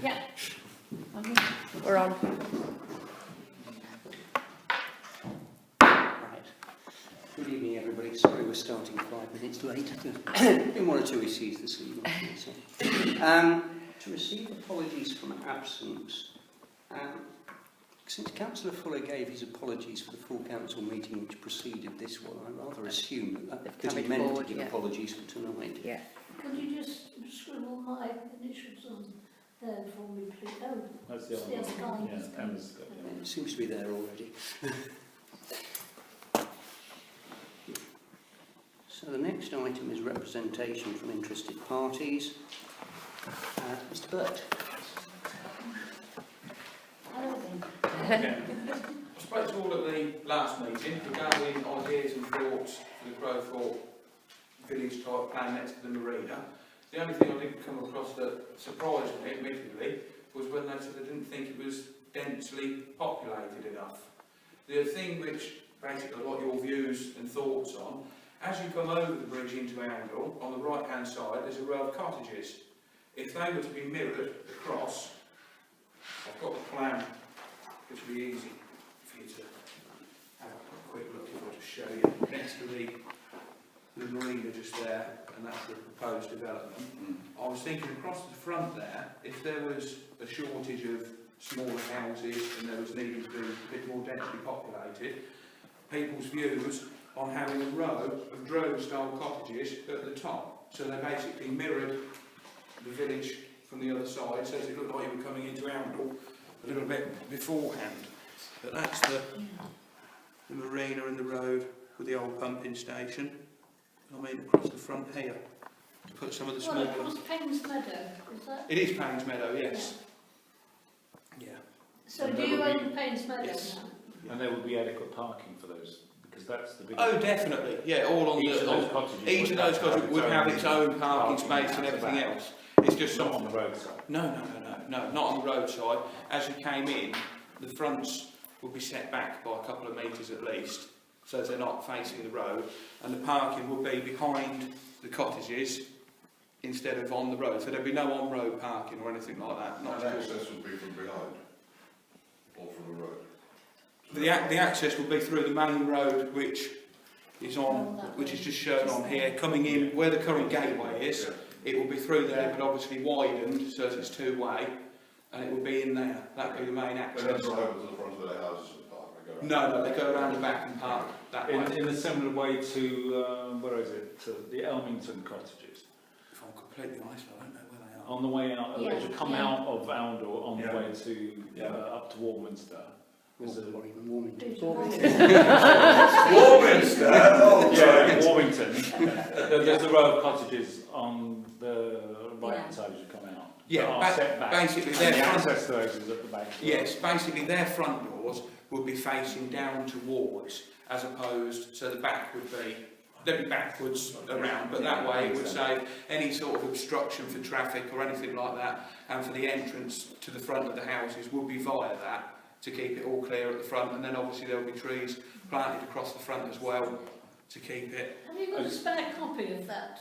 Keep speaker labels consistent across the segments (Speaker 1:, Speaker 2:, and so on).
Speaker 1: Yeah.
Speaker 2: We're on.
Speaker 3: Right. Good evening, everybody. Sorry we're starting 5 minutes late. Been one or two issues this evening. To receive apologies from absence. Since Councillor Fuller gave his apologies for the full council meeting which preceded this one, I rather assume that he meant to give apologies for tonight.
Speaker 2: Yeah.
Speaker 1: Could you just scribble my initials on there for me, please? Oh,
Speaker 4: That's the other
Speaker 1: yes,
Speaker 4: one.
Speaker 1: fine.
Speaker 4: Yeah, Emma's got it.
Speaker 3: It seems to be there already. So the next item is representation from interested parties. Mr. Burt.
Speaker 1: Hello then.
Speaker 5: Yeah. I spoke to all at the last meeting regarding ideas and thoughts for the Crowthorpe village type plan next to the marina. The only thing I didn't come across that surprised me admittedly was when they said they didn't think it was densely populated enough. The thing which basically I like your views and thoughts on, as you come over the bridge into Oundle, on the right hand side there's a row of cottages. If they were to be mirrored across, I've got the plan, which will be easy for you to have a quick look if I just show you. Next to the marina just there, and that's the proposed development. I was thinking across the front there, if there was a shortage of smaller houses and there was needed to be a bit more densely populated, people's views on having a row of drone-style cottages at the top. So they basically mirrored the village from the other side, so it looked like you were coming into Oundle a little bit beforehand. But that's the marina and the road with the old pumping station. I mean, across the front here, to put some of the smaller...
Speaker 1: Well, it was Paynes Meadow, is that?
Speaker 5: It is Paynes Meadow, yes. Yeah.
Speaker 1: So
Speaker 4: And
Speaker 1: do
Speaker 4: there
Speaker 1: you
Speaker 4: would
Speaker 1: own Paynes Meadow
Speaker 5: Yes.
Speaker 1: now?
Speaker 4: And there would be adequate parking for those, because that's the big...
Speaker 5: Oh, definitely. Yeah, all on
Speaker 4: Each of
Speaker 5: the...
Speaker 4: those cottages
Speaker 5: Each of those cottages would have its own parking space and everything
Speaker 4: at the back.
Speaker 5: else. It's just
Speaker 4: Not
Speaker 5: something...
Speaker 4: on the roadside.
Speaker 5: No, not on the roadside. As you came in, the fronts would be set back by a couple of metres at least, so they're not facing the road, and the parking would be behind the cottages instead of on the road. So there'd be no on-road parking or anything like that. Not
Speaker 6: And access would be from behind, or from the road.
Speaker 5: the access would be through the main road, which is just shown on here, coming in where the current gateway is.
Speaker 6: Yeah.
Speaker 5: It will be through there, but obviously widened so that it's two-way, and it will be in there. That would be the main
Speaker 6: They
Speaker 5: access.
Speaker 6: don't drive over to the front of their houses and park, they go around.
Speaker 5: No, they go around the back and park that way.
Speaker 4: In a similar way to, where is it, to the Elmington cottages.
Speaker 5: If I'm completely honest, I don't know where they are.
Speaker 4: On the way out,
Speaker 1: Yeah,
Speaker 4: as you come
Speaker 1: yeah.
Speaker 4: out of Oundle on
Speaker 6: Yeah.
Speaker 4: the way to,
Speaker 6: Yeah.
Speaker 4: up to Warminster. There's a-
Speaker 3: Or even Warmington.
Speaker 6: Warminster! Oh,
Speaker 4: Yeah, Warmington. There's a row of cottages on the right-hand side as you come out.
Speaker 5: Yeah,
Speaker 4: that are set back.
Speaker 5: basically
Speaker 4: And
Speaker 5: their
Speaker 4: the
Speaker 5: front,
Speaker 4: access to those is at the back.
Speaker 5: yes, basically their front doors would be facing down towards, as opposed, so the back would be, they'd be backwards around, but that way it would save any sort of obstruction for traffic or anything like that, and for the entrance to the front of the houses would be via that, to keep it all clear at the front, and then obviously there will be trees planted across the front as well to keep it.
Speaker 1: Have you got a spare copy of that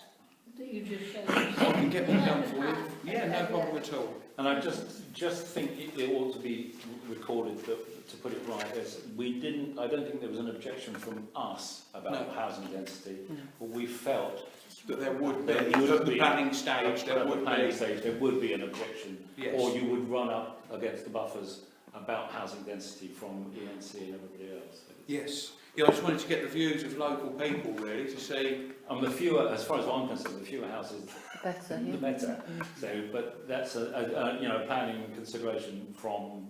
Speaker 1: you just showed us?
Speaker 5: I can get one done for you. Yeah, no problem at all.
Speaker 4: And I just think it ought to be recorded that, to put it right, as we didn't, I don't think there was an objection from us about
Speaker 5: No.
Speaker 4: housing density, but we felt
Speaker 5: That there would be,
Speaker 4: There would
Speaker 5: at the
Speaker 4: be.
Speaker 5: planning stage, there
Speaker 4: at the
Speaker 5: would
Speaker 4: planning
Speaker 5: be.
Speaker 4: stage there would be an objection,
Speaker 5: Yes.
Speaker 4: or you would run up against the buffers about housing density from ENC and everybody else.
Speaker 5: Yes. Yeah, I just wanted to get the views of local people really to see.
Speaker 4: And the fewer, as far as I'm concerned, the fewer houses,
Speaker 2: Better,
Speaker 4: the better. So, but that's a planning consideration from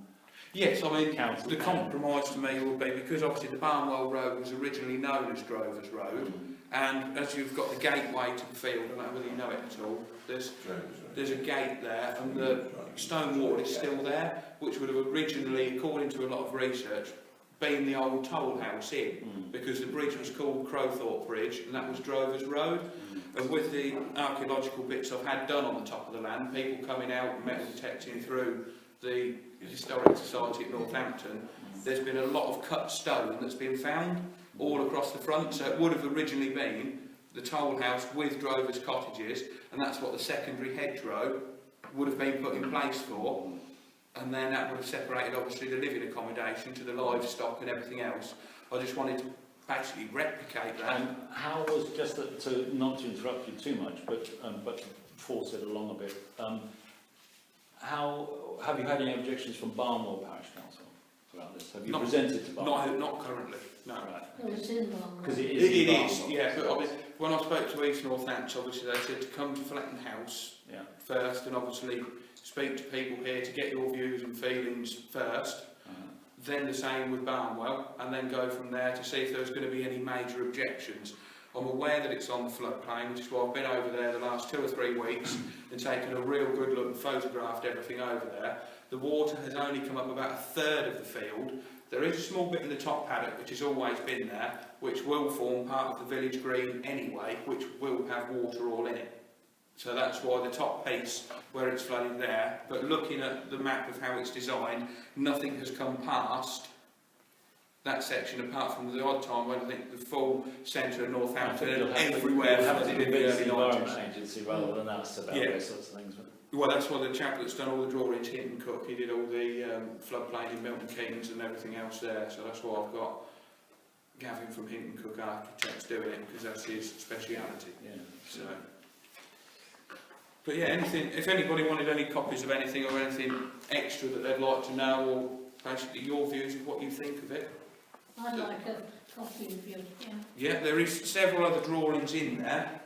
Speaker 5: Yes, I mean,
Speaker 4: council.
Speaker 5: the compromise to me would be, because obviously the Barnwell Road was originally known as Drovers Road, and as you've got the gateway to the field, I don't know whether you know it at all, there's a gate there, and the stone wall is still there, which would have originally, according to a lot of research, been the old toll house in, because the bridge was called Crowthorpe Bridge, and that was Drovers Road. And with the archaeological bits I've had done on the top of the land, people coming out and metal detecting through the Historic Society at Northampton, there's been a lot of cut stone that's been found all across the front, so it would have originally been the toll house with Drovers cottages, and that's what the secondary hedgerow would have been put in place for, and then that would have separated obviously the living accommodation to the livestock and everything else. I just wanted to basically replicate that.
Speaker 4: And how was, just to not to interrupt you too much, but to force it along a bit, how have you had any objections from Barnwell Parish Council about this? Have you presented to Barnwell?
Speaker 5: Not currently, no.
Speaker 4: Right.
Speaker 1: Well, it's in Barnwell.
Speaker 4: Because it
Speaker 5: It
Speaker 4: is.
Speaker 5: is, yeah. But obviously, when I spoke to East Northampton, obviously they said to come to Fletton House
Speaker 4: Yeah.
Speaker 5: first, and obviously speak to people here to get your views and feelings first. Then the same with Barnwell, and then go from there to see if there's going to be any major objections. I'm aware that it's on the floodplain, which is why I've been over there the last 2 or 3 weeks and taken a real good look and photographed everything over there. The water has only come up about 1/3 of the field. There is a small bit in the top paddock, which has always been there, which will form part of the village green anyway, which will have water all in it. So that's why the top piece, where it's flooded there, but looking at the map of how it's designed, nothing has come past that section, apart from the odd time when I think the full centre of Northampton and everywhere flooded in the early 90s.
Speaker 4: Environment Agency rather than us about
Speaker 5: Yeah.
Speaker 4: those sorts of things.
Speaker 5: Well, that's why the chap that's done all the drawings, Hinton Cook, he did all the floodplain in Milton Keynes and everything else there, so that's why I've got Gavin from Hinton Cook Architects doing it, because that's his speciality.
Speaker 4: Yeah.
Speaker 5: So, but yeah, anything, if anybody wanted any copies of anything or anything extra that they'd like to know, or basically your views of what you think of it.
Speaker 1: I'd like a copy of you, yeah.
Speaker 5: Yeah, there is several other drawings in there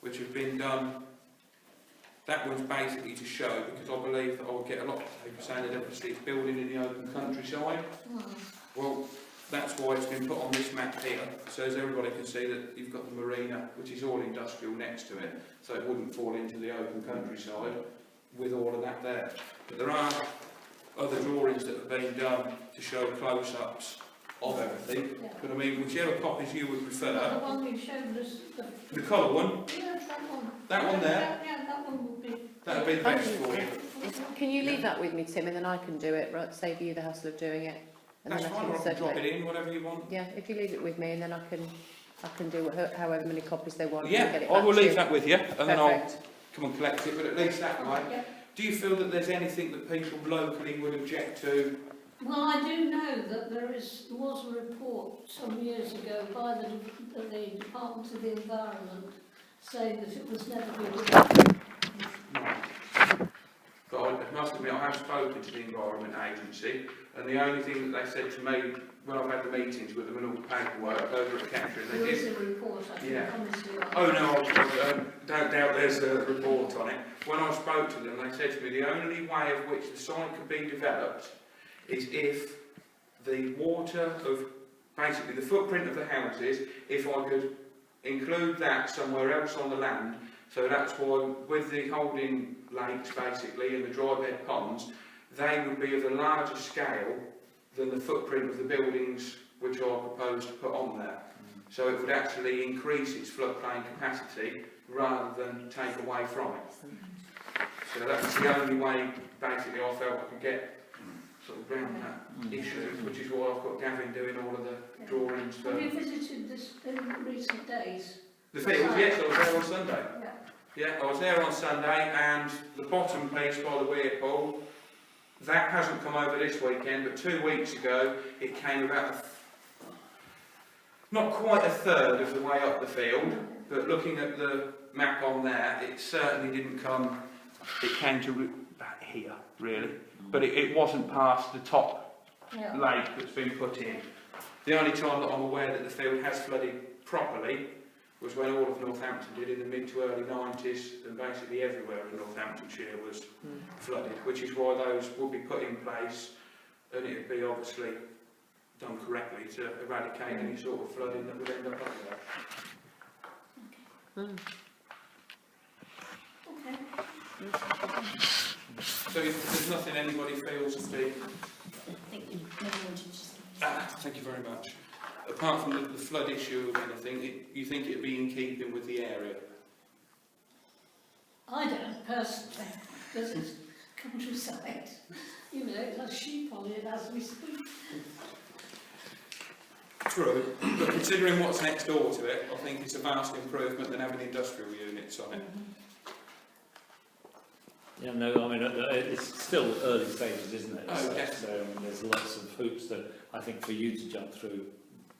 Speaker 5: which have been done. That one's basically to show, because I believe that I will get a lot of people saying that obviously it's building in the open countryside. Well, that's why it's been put on this map here, so as everybody can see that you've got the marina, which is all industrial next to it, so it wouldn't fall into the open countryside with all of that there. But there are other drawings that have been done to show close-ups of everything.
Speaker 1: Yeah.
Speaker 5: But I mean, whichever copies you would
Speaker 1: The
Speaker 5: prefer.
Speaker 1: one you showed us,
Speaker 5: The colour one,
Speaker 1: yeah, that one.
Speaker 5: that one there,
Speaker 1: Yeah, that one would be.
Speaker 5: that would be the best for you.
Speaker 2: Can you leave that with me, Tim, and then I can do it, right? Save you the hassle of doing it. And
Speaker 5: That's
Speaker 2: then
Speaker 5: fine, or I can drop
Speaker 2: circulate.
Speaker 5: it in, whatever you want.
Speaker 2: Yeah, if you leave it with me, and then I can do however many copies they want. and
Speaker 5: Yeah,
Speaker 2: get it
Speaker 5: I
Speaker 2: back
Speaker 5: will
Speaker 2: to
Speaker 5: leave
Speaker 2: you.
Speaker 5: that with you, and then I'll
Speaker 2: Perfect.
Speaker 5: come and collect it, but at least that way.
Speaker 1: Yeah.
Speaker 5: Do you feel that there's anything that people locally would object to?
Speaker 1: Well, I do know that there was a report some years ago by the Department of the Environment saying that it was never going to happen.
Speaker 5: But I must admit, I have spoken to the Environment Agency, and the only thing that they said to me when I've had the meetings with them and all the paperwork over at Kettering, they
Speaker 1: There
Speaker 5: did.
Speaker 1: is a report, I can
Speaker 5: Yeah.
Speaker 1: promise you.
Speaker 5: Oh no, I don't doubt there's a report on it. When I spoke to them, they said to me the only way of which the site could be developed is if the water of, basically the footprint of the houses, if I could include that somewhere else on the land. So that's why with the holding lakes basically and the dry bed ponds, they would be of a larger scale than the footprint of the buildings which I propose to put on there. So it would actually increase its floodplain capacity rather than take away from it. So that's the only way basically I felt I could get sort of round that issue, which is why I've got Gavin doing all of the drawings for
Speaker 1: Have you visited this in recent days?
Speaker 5: the fields. Yes, I was there on Sunday.
Speaker 1: Yeah.
Speaker 5: Yeah, I was there on Sunday, and the bottom piece by the weir pool, that hasn't come over this weekend, but 2 weeks ago it came about not quite 1/3 of the way up the field, but looking at the map on there, it certainly didn't come, it came to about here, really, but it wasn't past the top
Speaker 1: Yeah.
Speaker 5: lake that's been put in. The only time that I'm aware that the field has flooded properly was when all of Northampton did in the mid to early 90s, and basically everywhere in Northamptonshire was flooded, which is why those would be put in place, and it would be obviously done correctly to eradicate any sort of flooding that would end up there.
Speaker 1: Okay.
Speaker 5: So if there's nothing anybody feels to be... Thank you very much. Apart from the flood issue of anything, you think it would be in keeping with the area?
Speaker 1: I don't personally, because it's countryside. You know, it has sheep on it as we speak.
Speaker 5: True, but considering what's next door to it, I think it's a vast improvement than having industrial units on it.
Speaker 4: Yeah, no, I mean, it's still early stages, isn't it?
Speaker 5: Oh,
Speaker 4: So,
Speaker 5: definitely.
Speaker 4: I mean, there's lots of hoops that I think for you to jump through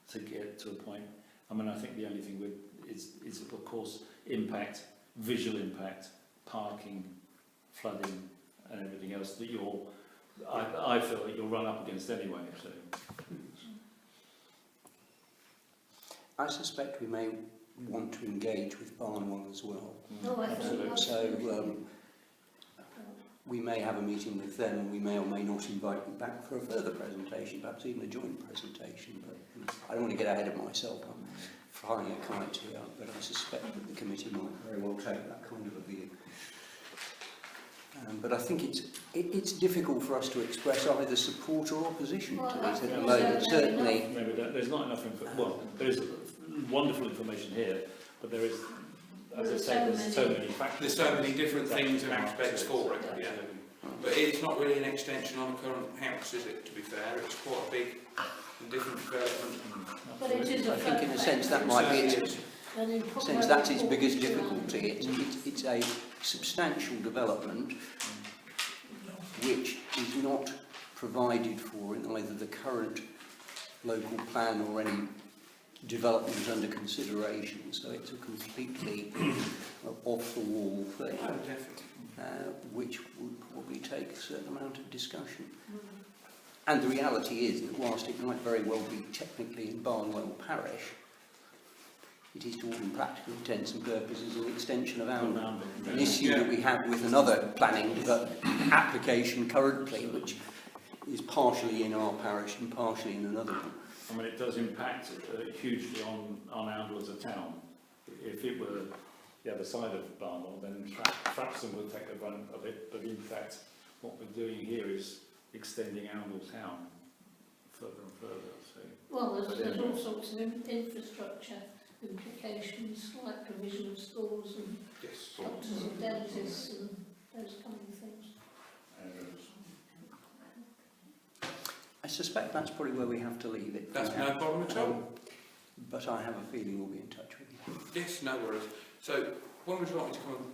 Speaker 4: to get to a point. I mean, I think the only thing is of course, impact, visual impact, parking, flooding, and everything else that I feel that you'll run up against anyway. So.
Speaker 3: I suspect we may want to engage with Barnwell as well.
Speaker 1: No, I think
Speaker 3: So we may have a meeting with them, and we may or may not invite you back for a further presentation, perhaps even a joint presentation. But I don't want to get ahead of myself. I'm flying a kite here, but I suspect that the committee might very well take that kind of a view. But I think it's difficult for us to express either support or opposition to it at the moment. Certainly,
Speaker 4: Maybe there's not enough well, there is wonderful information here, but there is, as I say, there's so many factors.
Speaker 5: There's so many different things and aspects for it, yeah. But it's not really an extension on a current house, is it, to be fair? It's quite a big and different development.
Speaker 1: But it is a
Speaker 3: I think in a sense that might be its,
Speaker 1: sense
Speaker 3: that's its biggest difficulty. It's a substantial development which is not provided for in either the current local plan or any development under consideration. So it's a completely off-the-wall thing,
Speaker 5: Oh, definitely.
Speaker 3: which would probably take a certain amount of discussion. And the reality is that whilst it might very well be technically in Barnwell Parish, it is to all practical intents and purposes an extension of Oundle. An issue that we have with another planning application currently, which is partially in our parish and partially in another one.
Speaker 4: I mean, it does impact hugely on Oundle as a town. If it were the other side of Barnwell, then Frapston would take the brunt of it, but in fact, what we're doing here is extending Oundle town further and further. So.
Speaker 1: Well, there's all sorts of infrastructure implications, like provision of schools and
Speaker 5: Yes.
Speaker 1: doctors and dentists and those kind of things.
Speaker 3: I suspect that's probably where we have to leave it.
Speaker 5: That's no problem at all.
Speaker 3: But I have a feeling we'll be in touch with you.
Speaker 5: Yes, no worries. So, when would you like me to come and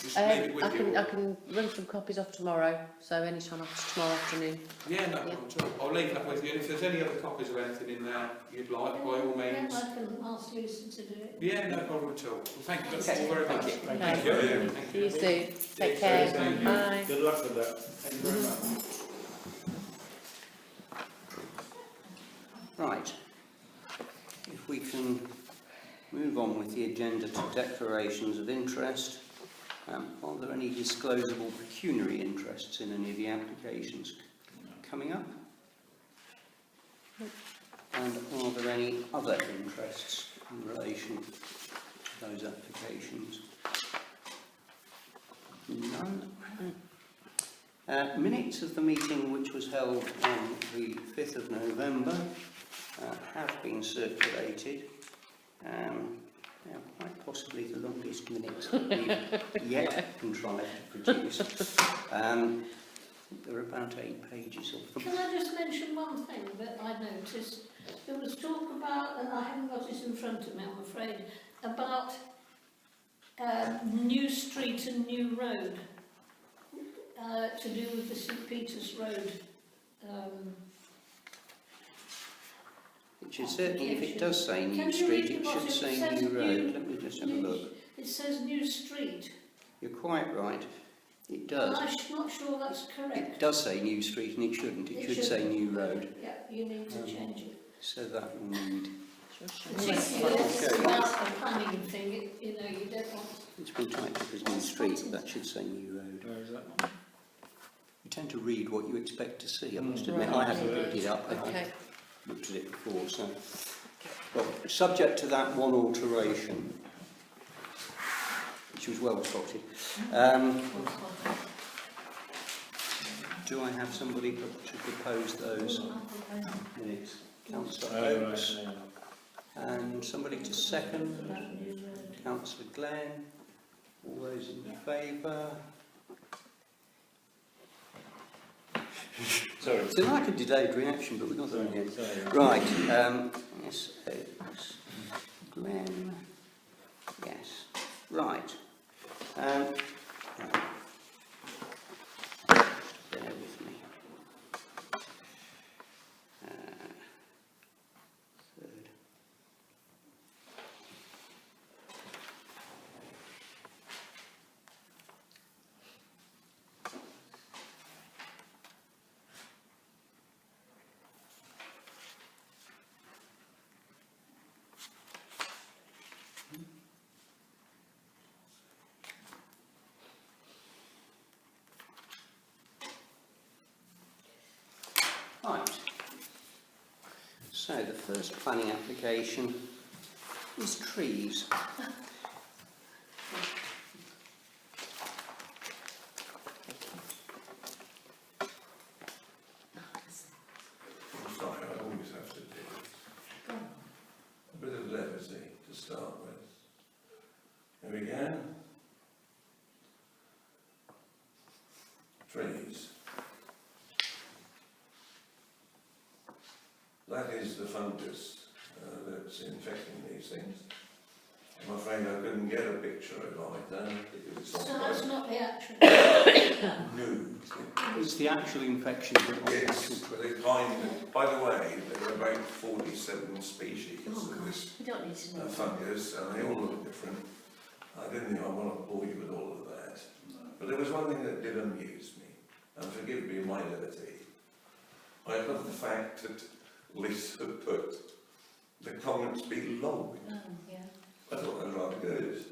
Speaker 5: just leave it with you?
Speaker 2: I can run some copies off tomorrow, so any time after tomorrow afternoon.
Speaker 5: Yeah, no problem at all. I'll leave that with you. And if there's any other copies of anything in there you'd like, by all means.
Speaker 1: Yeah, I can ask Lucy to do it.
Speaker 5: Yeah, no problem at all. Well, thank you
Speaker 3: Okay,
Speaker 5: all very
Speaker 3: thank
Speaker 5: much.
Speaker 3: you.
Speaker 4: Thank you.
Speaker 2: See you soon. Take care.
Speaker 5: Thank you.
Speaker 2: Bye.
Speaker 4: Good luck with that. Thank you very much.
Speaker 3: Right. If we can move on with the agenda to declarations of interest. Are there any disclosable pecuniary interests in any of the applications coming up? And are there any other interests in relation to those applications? None. Minutes of the meeting which was held on the 5th of November have been circulated. Quite possibly the longest minutes that we've yet contrived to produce. There are about 8 pages of them.
Speaker 1: Can I just mention one thing that I noticed? There was talk about, and I haven't got it in front of me, I'm afraid, about New Street and New Road, to do with the St Peter's Road.
Speaker 3: It should certainly, if it does say New
Speaker 1: Can you
Speaker 3: Street,
Speaker 1: read
Speaker 3: it
Speaker 1: what
Speaker 3: should
Speaker 1: it
Speaker 3: say
Speaker 1: says?
Speaker 3: New Road. Let me just have a look.
Speaker 1: It says New Street.
Speaker 3: You're quite right. It
Speaker 1: And
Speaker 3: does.
Speaker 1: I'm not sure that's correct.
Speaker 3: It does say New Street and it shouldn't. It should say New Road.
Speaker 1: Yeah, you need to change it.
Speaker 3: So that will need.
Speaker 1: Particularly if it's about a planning thing, you know, you don't want...
Speaker 3: It's been typed up as New Street, but that should say New Road.
Speaker 4: Where is that one?
Speaker 3: You tend to read what you expect to see. I must
Speaker 4: Right.
Speaker 3: admit, I haven't picked it up.
Speaker 2: Okay.
Speaker 3: I looked at it before, so. Well, subject to that one alteration, which was well spotted. Do I have somebody to propose those minutes? Councillor Oakes.
Speaker 4: Right,
Speaker 3: And somebody to second? Councillor Glenn. All those in favour?
Speaker 4: Sorry.
Speaker 3: It's like a delayed reaction, but we're not there again.
Speaker 4: Sorry.
Speaker 3: Right, yes, Oakes. Glenn. Yes. Right. first planning application is trees.
Speaker 6: I'm sorry, I always have to do a bit of levity to start with. Here we go. Trees. That is the fungus that's infecting these things. I'm afraid I couldn't get a picture of it then, because it's
Speaker 1: So
Speaker 6: not
Speaker 1: that's
Speaker 6: quite
Speaker 1: not the actual.
Speaker 6: new.
Speaker 3: It's the actual infection that the
Speaker 6: Yes,
Speaker 3: actual
Speaker 6: but they find, by the way, there are about 47 species of this
Speaker 1: We don't need to know.
Speaker 6: fungus, and they all look different. I didn't think I want to bore you with all of that. But there was one thing that did amuse me, and forgive me my levity. I love the fact that Lisa put the comments below.
Speaker 1: Oh, yeah.
Speaker 6: I thought that was rather good.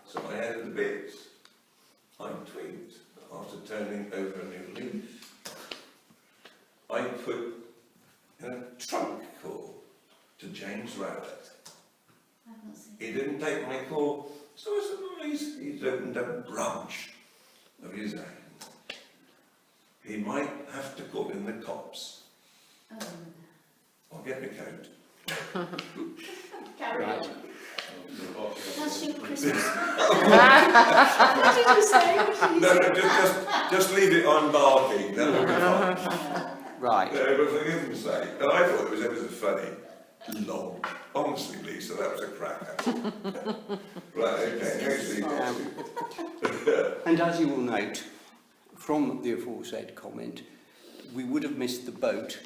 Speaker 6: So I added a bit. I tweaked after turning over a new leaf. I put in a trunk call to James Rowlett.
Speaker 1: I haven't seen.
Speaker 6: He didn't take my call, so I said, he's opened a branch of his own. He might have to call in the cops.
Speaker 1: Oh,
Speaker 6: I'll get my coat.
Speaker 1: carry
Speaker 3: Right.
Speaker 1: on. That's your Christmas.
Speaker 6: What
Speaker 1: did you say? What did you
Speaker 6: No, just leave it on barking, that will be fine.
Speaker 3: Right.
Speaker 6: No, but for goodness sake, no, I thought it was ever so funny. Long. Honestly, Lisa, that was a cracker. Right, okay, next week.
Speaker 3: And as you will note from the aforesaid comment, we would have missed the boat.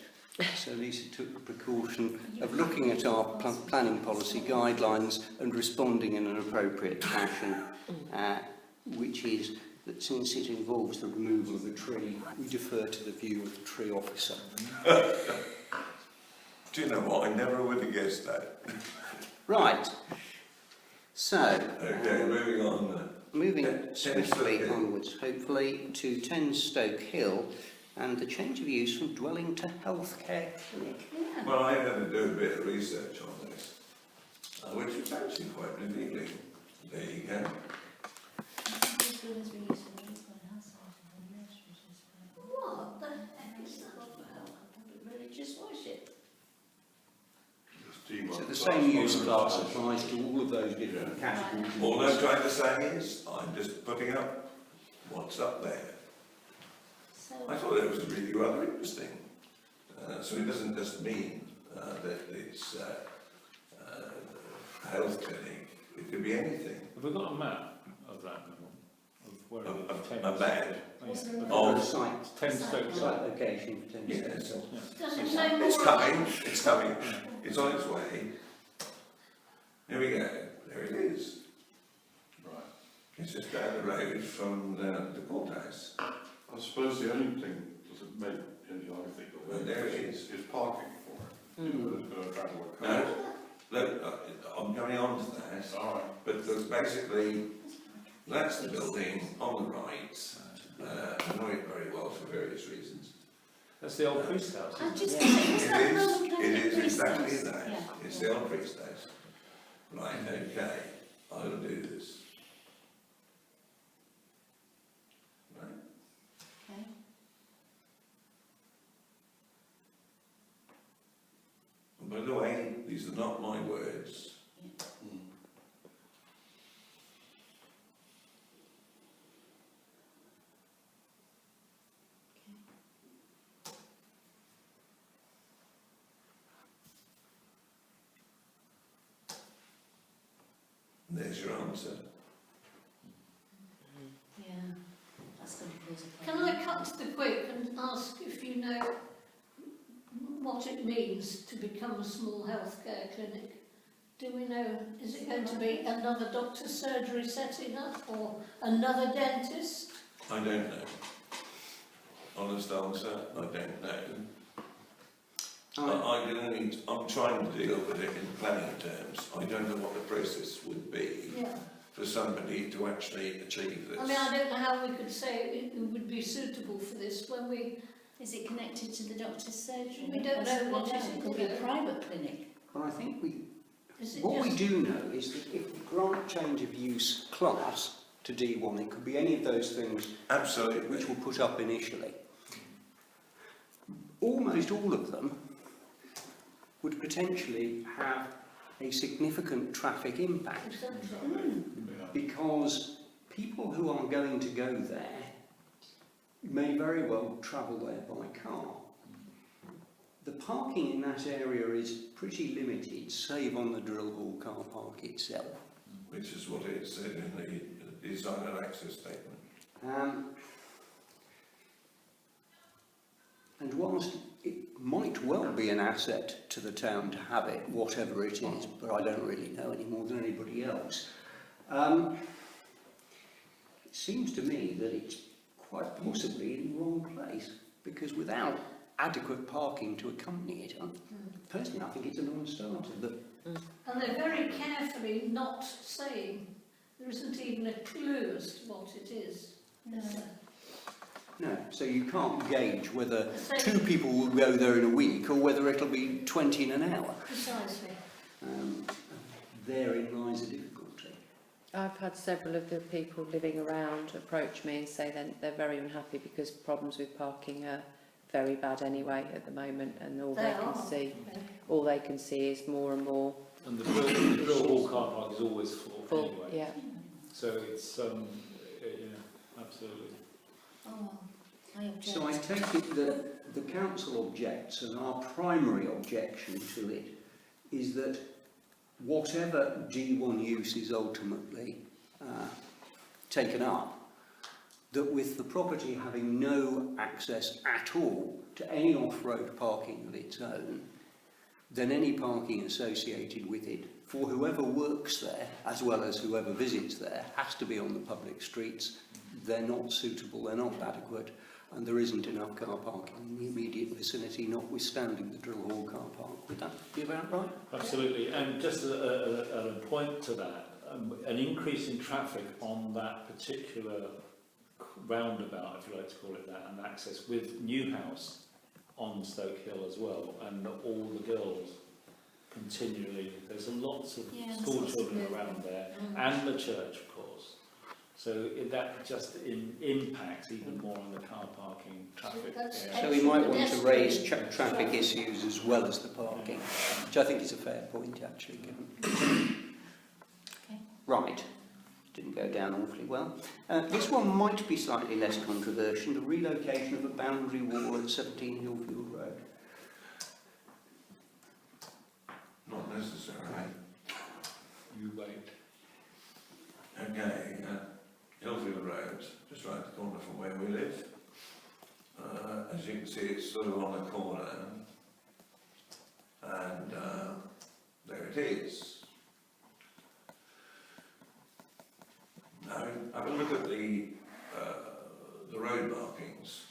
Speaker 3: So Lisa took the precaution of looking at our planning policy guidelines and responding in an appropriate fashion, which is that since it involves the removal of a tree, we defer to the view of the tree officer.
Speaker 6: Do you know what? I never would have guessed that.
Speaker 3: Right. So,
Speaker 6: Okay, moving on.
Speaker 3: moving
Speaker 6: 10
Speaker 3: swiftly
Speaker 6: Stoke Hill.
Speaker 3: onwards, hopefully, to 10 Stoke Hill and the change of use from dwelling to healthcare clinic.
Speaker 1: Yeah.
Speaker 6: Well, I had to do a bit of research on this, which was actually quite revealing. There you go.
Speaker 1: What the heck is that about? Religious worship?
Speaker 3: So the same use class applies to all of those different categories.
Speaker 6: All I'm trying to say is, I'm just putting up what's up there.
Speaker 1: So,
Speaker 6: I thought it was really rather interesting. So it doesn't just mean that it's a health clinic. It could be anything.
Speaker 4: Have we got a map of that? Of where
Speaker 6: A bag.
Speaker 3: Oh,
Speaker 6: Oh,
Speaker 3: site,
Speaker 4: 10 Stoke
Speaker 3: site location for 10
Speaker 6: yes.
Speaker 3: Stoke.
Speaker 1: does it say more
Speaker 6: It's
Speaker 1: about-
Speaker 6: coming. It's coming. It's on its way. Here we go. There it is.
Speaker 5: Right.
Speaker 6: It's just down the road from the courthouse.
Speaker 7: I suppose the only thing doesn't make any I think of
Speaker 6: Well, there it is.
Speaker 7: is parking for it. You know, there's going to travel a car.
Speaker 6: No, look, I'm going on to that.
Speaker 7: All right.
Speaker 6: But there's basically, that's the building on the right. I know it very well for various reasons.
Speaker 4: That's the old priest house,
Speaker 1: I
Speaker 4: isn't it?
Speaker 1: just think, was that
Speaker 6: It
Speaker 1: Roman
Speaker 6: is
Speaker 1: Catholic priest
Speaker 6: exactly
Speaker 1: house?
Speaker 6: that.
Speaker 1: Yeah.
Speaker 6: It's the old priest house. Right, okay, I'll do this. Right.
Speaker 1: Okay.
Speaker 6: And by the way, these are not my words. And there's your answer.
Speaker 1: Yeah, that's going to cause a problem. Can I cut to the quick and ask if you know what it means to become a small healthcare clinic? Do we know, is it going to be another doctor's surgery setting up or another dentist?
Speaker 6: I don't know. Honest answer, I don't know. I'm trying to deal with it in planning terms. I don't know what the process would be
Speaker 1: Yeah.
Speaker 6: for somebody to actually achieve this.
Speaker 1: I mean, I don't know how we could say it would be suitable for this when we...
Speaker 8: Is it connected to the doctor's surgery?
Speaker 1: We don't know what it is,
Speaker 8: It could be a private clinic.
Speaker 3: But I think
Speaker 1: Is it
Speaker 3: what we
Speaker 1: just-
Speaker 3: do know is that if we grant change of use class to D1, it could be any of those things
Speaker 6: Absolutely.
Speaker 3: which were put up initially. Almost all of them would potentially have a significant traffic impact,
Speaker 1: Exactly.
Speaker 3: because people who are going to go there may very well travel there by car. The parking in that area is pretty limited, save on the Drill Hall car park itself.
Speaker 6: Which is what it said in the design and access statement.
Speaker 3: And whilst it might well be an asset to the town to have it, whatever it is, but I don't really know any more than anybody else, it seems to me that it's quite possibly in the wrong place, because without adequate parking to accompany it, personally I think it's a non-starter. But
Speaker 1: And they're very carefully not saying, there isn't even a clue as to what it is.
Speaker 8: No.
Speaker 3: no, so you can't gauge whether
Speaker 1: So-
Speaker 3: two people will go there in a week or whether it'll be 20 in an hour.
Speaker 1: Precisely.
Speaker 3: Therein lies a difficulty.
Speaker 2: I've had several of the people living around approach me and say they're very unhappy because problems with parking are very bad anyway at the moment, and all they can see is more and more
Speaker 4: And the Drill Hall car park is always full anyway.
Speaker 2: Yeah.
Speaker 4: So it's, absolutely.
Speaker 8: Oh, I object.
Speaker 3: So I take it that the council objects, and our primary objection to it is that whatever D1 use is ultimately taken up, that with the property having no access at all to any off-road parking of its own, then any parking associated with it for whoever works there, as well as whoever visits there, has to be on the public streets. They're not suitable, they're not adequate, and there isn't enough car parking in the immediate vicinity, notwithstanding the Drill Hall car park. Would that be about right?
Speaker 4: Absolutely, and just a point to that, an increase in traffic on that particular roundabout, if you like to call it that, and access with Newhouse on Stoke Hill as well, and all the girls continually, there's lots of
Speaker 8: Yeah,
Speaker 4: school
Speaker 8: lots of
Speaker 4: children
Speaker 8: movement.
Speaker 4: around there, and the church, of course. So that just impacts even more on the car parking traffic.
Speaker 1: That's
Speaker 4: area.
Speaker 3: So we might want to raise
Speaker 1: Pedestrian
Speaker 3: traffic
Speaker 1: traffic.
Speaker 3: issues as well as the parking, which I think is a fair point actually given.
Speaker 8: Okay.
Speaker 3: Right, didn't go down awfully well. This one might be slightly less controversial, the relocation of a boundary wall at 17 Hillfield Road.
Speaker 6: Not necessarily.
Speaker 4: You wait.
Speaker 6: Okay, Hillfield Road, just right the corner from where we live. As you can see, it's sort of on the corner, and there it is. Now, have a look at the road markings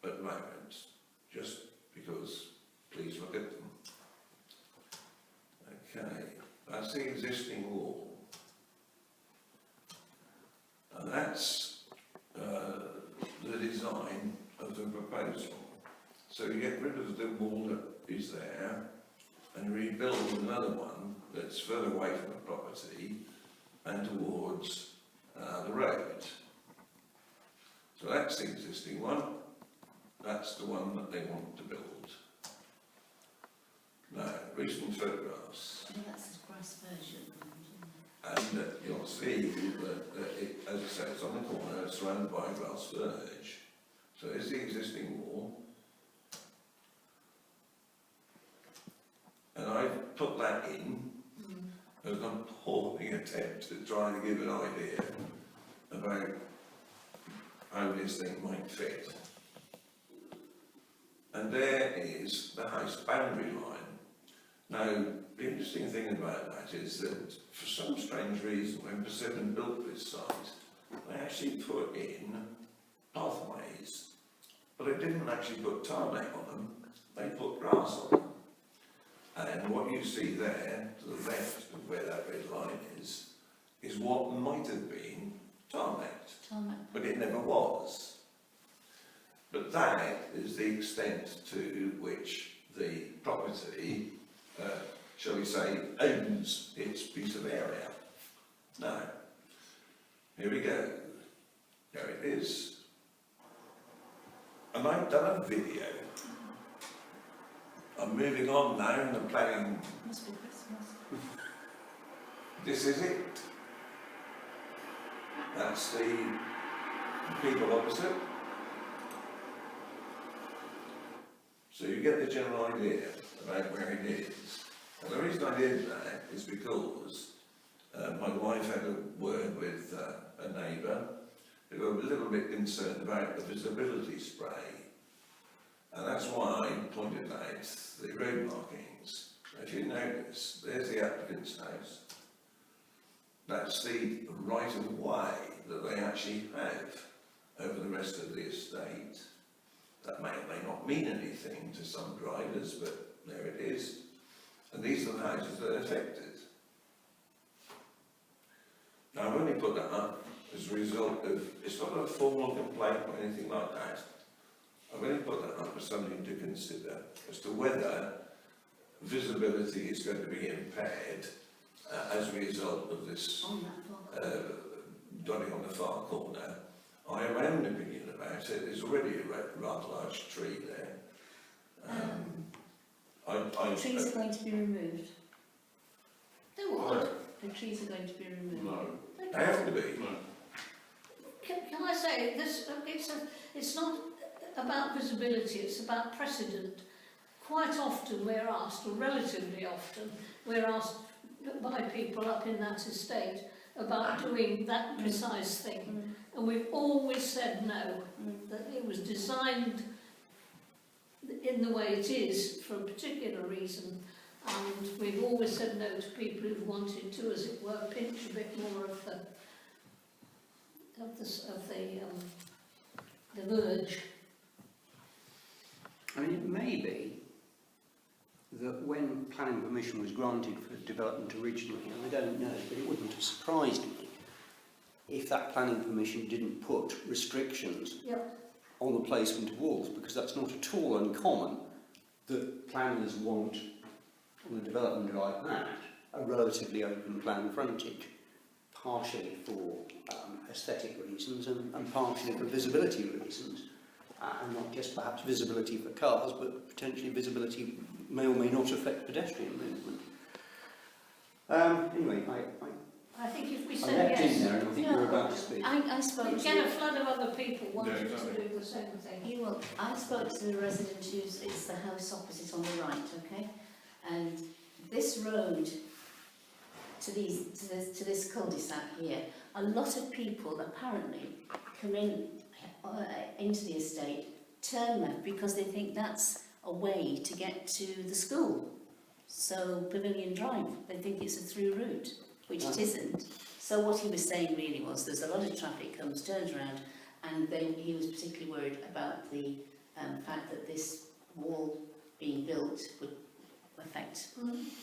Speaker 6: at the moment, just because, please look at them. Okay, that's the existing wall. And that's the design of the proposal. So you get rid of the wall that is there and rebuild another one that's further away from the property and towards the road. So that's the existing one. That's the one that they want to build. Now, recent photographs.
Speaker 8: I think that's a grass version.
Speaker 6: And you'll see that it, as I say, it's on the corner, it's surrounded by grass verge. So it's the existing wall. And I've put that in as an appalling attempt at trying to give an idea about how this thing might fit. And there is the house boundary line. Now, the interesting thing about that is that for some strange reason, when Persimmon built this site, they actually put in pathways, but they didn't actually put tarmac on them, they put grass on them. And what you see there, to the left of where that red line is what might have been tarmac, but it never was. But that is the extent to which the property shall we say, owns its piece of area. No. Here we go. There it is. And I've done a video. I'm moving on now and I'm playing.
Speaker 8: Must be Christmas.
Speaker 6: This is it. That's the people opposite. So you get the general idea about where it is. And the reason I did that is because my wife had a word with a neighbour who were a little bit concerned about the visibility spray. And that's why I pointed out the road markings. If you notice, there's the applicant's house. That's the right of way that they actually have over the rest of the estate. That may or may not mean anything to some drivers, but there it is. And these are the houses that are affected. Now, I've only put that up as a result of, it's not a formal complaint or anything like that. I've only put that up as something to consider as to whether visibility is going to be impaired as a result of this dotting on the far corner. I have my own opinion about it. There's already a rather large tree there.
Speaker 8: The trees are going to be removed.
Speaker 1: They what?
Speaker 8: The trees are going to be removed.
Speaker 7: No.
Speaker 6: They have to be.
Speaker 7: No.
Speaker 1: Can I say this? It's not about visibility. It's about precedent. Quite often we're asked, or relatively often, we're asked by people up in that estate about doing that precise thing, and we've always said no. That it was designed in the way it is for a particular reason, and we've always said no to people who've wanted to, as it were, pinch a bit more of the verge.
Speaker 3: I mean, it may be that when planning permission was granted for development originally, and I don't know, but it wouldn't have surprised me if that planning permission didn't put restrictions on the placement of walls, because that's not at all uncommon that planners want, on a development like that, a relatively open plan frontage, partially for aesthetic reasons and partially for visibility reasons, and not just perhaps visibility for cars, but potentially visibility may or may not affect pedestrian movement. Anyway,
Speaker 1: I think if we
Speaker 3: I
Speaker 1: say
Speaker 3: left
Speaker 1: yes,
Speaker 3: in there and I think
Speaker 8: No,
Speaker 3: you're about to speak.
Speaker 8: I spoke
Speaker 1: you
Speaker 8: to
Speaker 1: get a flood of other people wanting
Speaker 7: Yeah, exactly.
Speaker 1: to do the same thing.
Speaker 8: you will. I spoke to the resident who's, it's the house opposite on the right, okay? And this road to this cul-de-sac here, a lot of people apparently come in into the estate, turn left because they think that's a way to get to the school. So Pavilion Drive, they think it's a through route, which it isn't. So what he was saying really was there's a lot of traffic comes, turns around, and then he was particularly worried about the fact that this wall being built would affect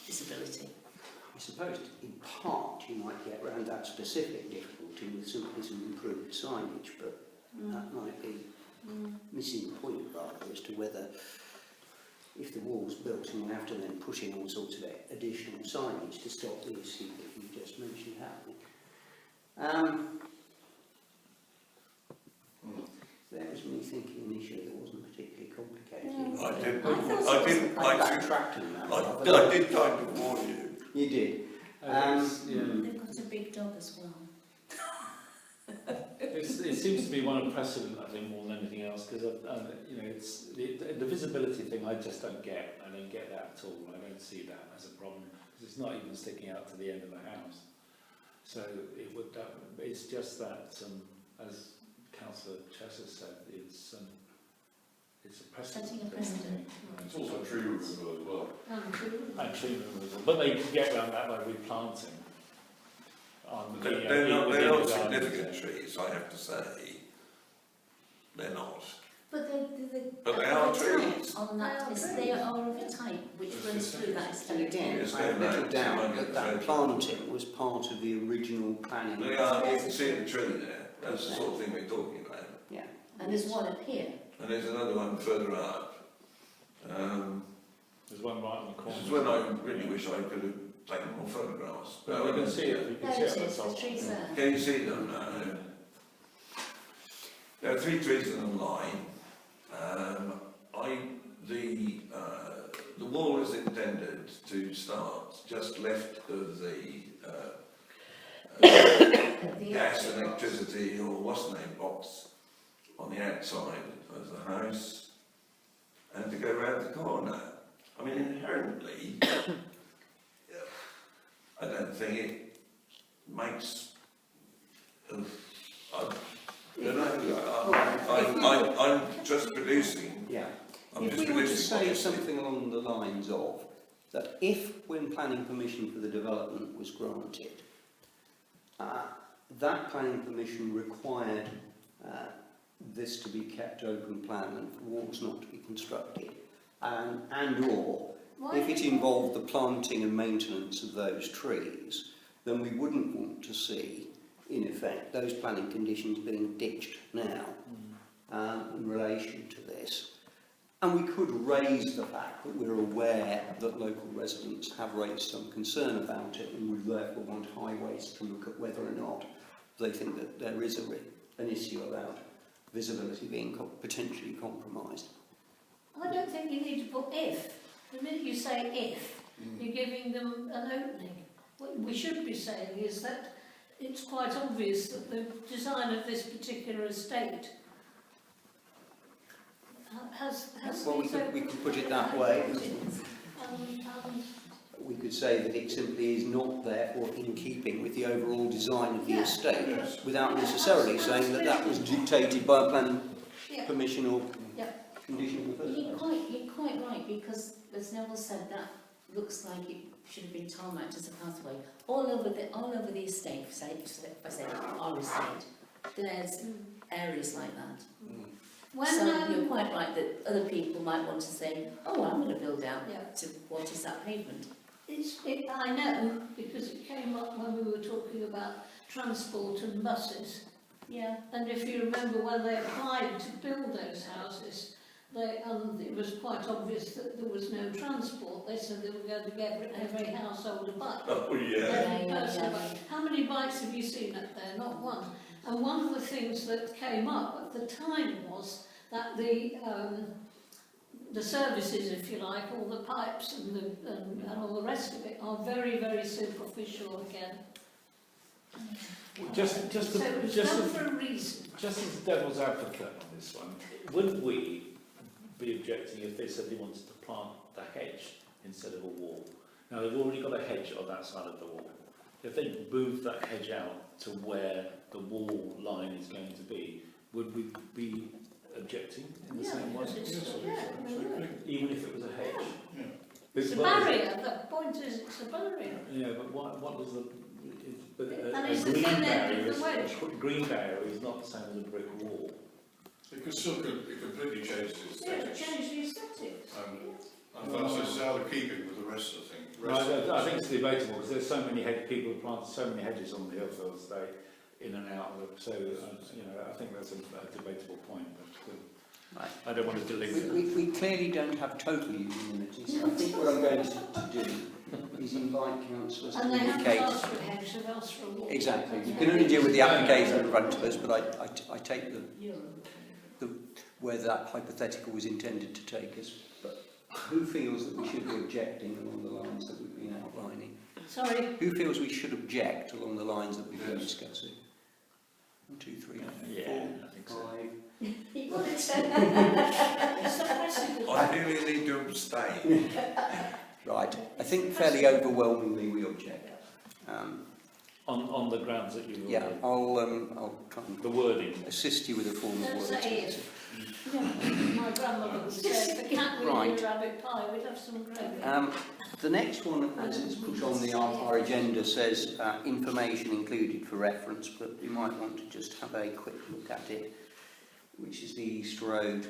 Speaker 8: disability.
Speaker 3: I suppose in part you might get around that specific difficulty with simply some improved signage, but that might be missing the point rather as to whether, if the wall's built and you have to then put in all sorts of additional signage to stop the issue that you just mentioned happening. That was me thinking an issue that wasn't particularly complicated.
Speaker 6: I did kind of warn you.
Speaker 3: You did.
Speaker 8: They've got a big dog as well.
Speaker 4: It seems to be one of precedent, I think, more than anything else, because you know, it's the visibility thing. I just don't get. I don't get that at all. I don't see that as a problem because it's not even sticking out to the end of the house. So it would. It's just that, as Councillor Chester said, it's a precedent.
Speaker 8: Setting a precedent.
Speaker 7: It's also tree removal as well.
Speaker 1: And
Speaker 4: Tree removal, but they can get around that by replanting.
Speaker 6: They're not significant trees, I have to say. They're not.
Speaker 8: But
Speaker 6: They are trees.
Speaker 8: On that list, they are of a type which runs through that
Speaker 3: And
Speaker 8: estate.
Speaker 3: again,
Speaker 6: Yes,
Speaker 3: I have
Speaker 6: they're
Speaker 3: little
Speaker 6: right.
Speaker 3: doubt that that planting was part of the original planning.
Speaker 6: They are, you can see the tree there. That's the sort of thing we're talking about.
Speaker 8: And there's one up here.
Speaker 6: And there's another one further up.
Speaker 4: There's one right in the corner.
Speaker 6: This is when I really wish I could have taken more photographs.
Speaker 4: Well, you can see it. You can
Speaker 8: There
Speaker 4: see
Speaker 8: it
Speaker 4: it on the
Speaker 8: is, the
Speaker 4: top.
Speaker 8: trees there.
Speaker 6: Can you see them now? There are 3 trees in a line. The wall is intended to start just left of the gas and electricity, or what's the name, box on the outside of the house, and to go round the corner. I mean, inherently, I don't think it makes. I don't know. I'm just producing.
Speaker 3: Yeah.
Speaker 6: I'm
Speaker 3: If
Speaker 6: just
Speaker 3: we were to
Speaker 6: producing
Speaker 3: say
Speaker 6: policy.
Speaker 3: something along the lines of that if, when planning permission for the development was granted, that planning permission required this to be kept open plan and for walls not to be constructed, and or if it involved the planting and maintenance of those trees, then we wouldn't want to see, in effect, those planning conditions being ditched now in relation to this. And we could raise the fact that we're aware that local residents have raised some concern about it and would therefore want highways to look at whether or not they think that there is an issue about visibility being potentially compromised.
Speaker 1: I don't think you need to put if. The minute you say if, you're giving them an opening. What we should be saying is that it's quite obvious that the design of this particular estate has
Speaker 3: Well, we could put it that way. We could say that it simply is not therefore in keeping with the overall design of the estate, without necessarily saying that that was dictated by a planning permission or condition.
Speaker 8: You're quite right, because as Neville said, that looks like it should have been tarmacked as a pathway all over the estate. Say, if I say our estate, there's areas like that. So you're quite right that other people might want to say, oh, I'm going to build out to what is that pavement.
Speaker 1: I know, because it came up when we were talking about transport and buses.
Speaker 8: Yeah.
Speaker 1: And if you remember when they applied to build those houses, it was quite obvious that there was no transport. They said they were going to get every household a bike.
Speaker 6: Oh, yeah.
Speaker 1: Every person a bike. How many bikes have you seen up there? Not one. And one of the things that came up at the time was that the services, if you like, all the pipes and all the rest of it are very, very superficial again.
Speaker 4: Just
Speaker 1: So it was done for a reason.
Speaker 4: Just as devil's advocate on this one, wouldn't we be objecting if they said they wanted to plant the hedge instead of a wall? Now they've already got a hedge on that side of the wall. If they move that hedge out to where the wall line is going to be, would we be objecting in the same way? Even if it was a hedge?
Speaker 7: Yeah.
Speaker 1: It's a barrier. The point is it's a barrier.
Speaker 4: Yeah, but what does the...
Speaker 1: And it's the thin end of the wedge.
Speaker 4: A green barrier is not the same as a brick wall.
Speaker 7: It could still it completely change the aesthetics.
Speaker 1: Change the aesthetics.
Speaker 7: And that's it's out of keeping with the rest of the thing.
Speaker 4: I think it's debatable because there's so many people have planted so many hedges on the Hillfield estate in and out. So I think that's a debatable point. But I don't want to delete
Speaker 3: We clearly don't have total unanimity. So I think what I'm going to do is invite councillors to
Speaker 1: And they haven't
Speaker 3: indicate.
Speaker 1: asked for a hedge, they've asked for a wall.
Speaker 3: Exactly. You can only deal with the application in front of us, but I take where that hypothetical was intended to take us. But who feels that we should be objecting along the lines that we've been outlining?
Speaker 1: Sorry?
Speaker 3: Who feels we should object along the lines that we've been discussing? 1, 2, 3, 4,
Speaker 4: I think so.
Speaker 3: 5.
Speaker 1: It's the precedent.
Speaker 6: I really need to abstain.
Speaker 3: Right. I think fairly overwhelmingly we object.
Speaker 4: On the grounds that you've
Speaker 3: Yeah,
Speaker 4: already...
Speaker 3: I'll try and
Speaker 4: The wording.
Speaker 3: assist you with a form of
Speaker 1: Don't
Speaker 3: words.
Speaker 1: say it. My grandmother would say, if the cat would
Speaker 3: Right.
Speaker 1: eat a rabbit pie, we'd have some gravy.
Speaker 3: The next one, as it's put on our agenda, says information included for reference, but you might want to just have a quick look at it, which is the East Road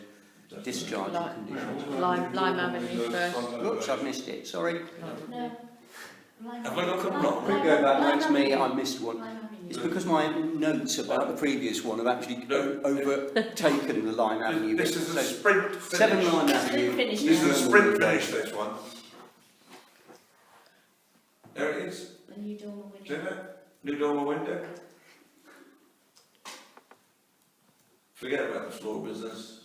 Speaker 3: discharge conditions.
Speaker 2: Lime Avenue first.
Speaker 3: Oops, I've missed it, sorry.
Speaker 8: No.
Speaker 6: Have I got them wrong?
Speaker 3: Quick go back, that's me, I missed one.
Speaker 8: Lime Avenue.
Speaker 3: It's because my notes about the previous one have actually overtaken the Lime Avenue.
Speaker 6: This is a
Speaker 3: So
Speaker 6: sprint
Speaker 3: 7
Speaker 6: finish.
Speaker 3: Lime
Speaker 8: Sprint
Speaker 3: Avenue.
Speaker 8: finish.
Speaker 6: This is a sprint finish, this one. There it is.
Speaker 8: A new dormer
Speaker 6: See
Speaker 8: window.
Speaker 6: that? New dormer window. Forget about the floor business.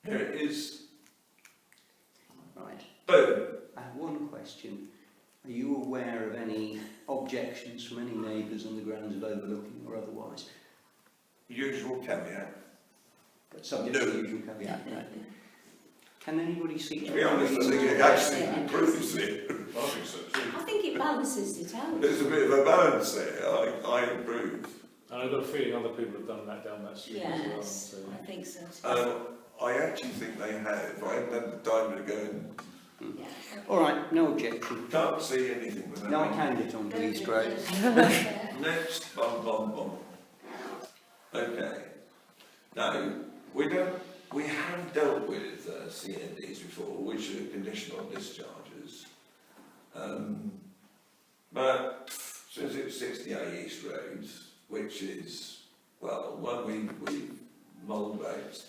Speaker 6: Here it is.
Speaker 3: Right.
Speaker 6: Boom.
Speaker 3: I have one question. Are you aware of any objections from any neighbours on the grounds of overlooking or otherwise?
Speaker 6: Usual caveat.
Speaker 3: But subject to the usual caveat, right? Can anybody see?
Speaker 6: To be honest, I think it actually improves it.
Speaker 7: I think so too.
Speaker 8: I think it balances it out.
Speaker 6: There's a bit of a balance there. I approve.
Speaker 4: And I've got a feeling other people have done that down that street as well.
Speaker 8: Yes,
Speaker 4: So.
Speaker 8: I think so too.
Speaker 6: I actually think they have. I haven't had the time to go and
Speaker 8: Yeah.
Speaker 3: All right, no objection.
Speaker 6: can't see anything with that.
Speaker 3: No, I can get on to East Road.
Speaker 6: Next, bum. Okay. Now, we have dealt with CNDs before, which are conditional discharges. But since it's 68 East Road, which is, well, one we mulled about,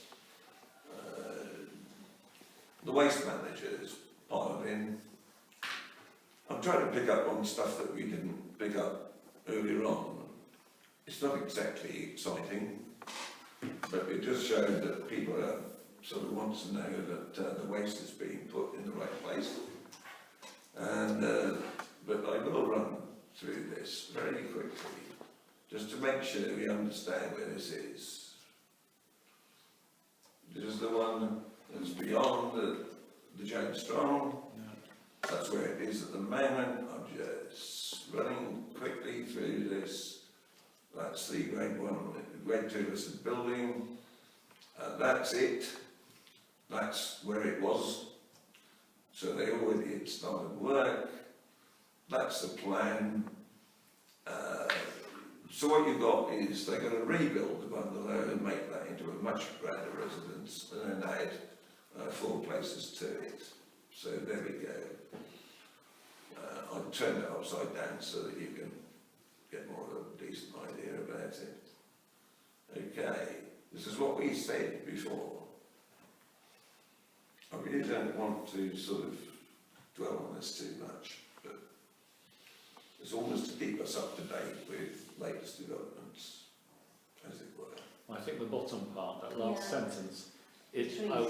Speaker 6: the waste managers piled in. I'm trying to pick up on stuff that we didn't pick up earlier on. It's not exactly exciting, but it just showed that people sort of want to know that the waste is being put in the right place. And but I will run through this very quickly, just to make sure we understand where this is. This is the one that's beyond the James Strong. That's where it is at the moment. I'm just running quickly through this. That's the grade 1, grade 2 listed building. That's it. That's where it was. So they already had started work. That's the plan. So what you've got is they're going to rebuild the bungalow and make that into a much grander residence and then add 4 places to it. So there we go. I've turned it upside down so that you can get more of a decent idea about it. Okay, this is what we said before. I really don't want to sort of dwell on this too much, but it's almost to keep us up to date with latest developments, as it were.
Speaker 4: I think the bottom part, that last
Speaker 8: Yeah.
Speaker 4: sentence,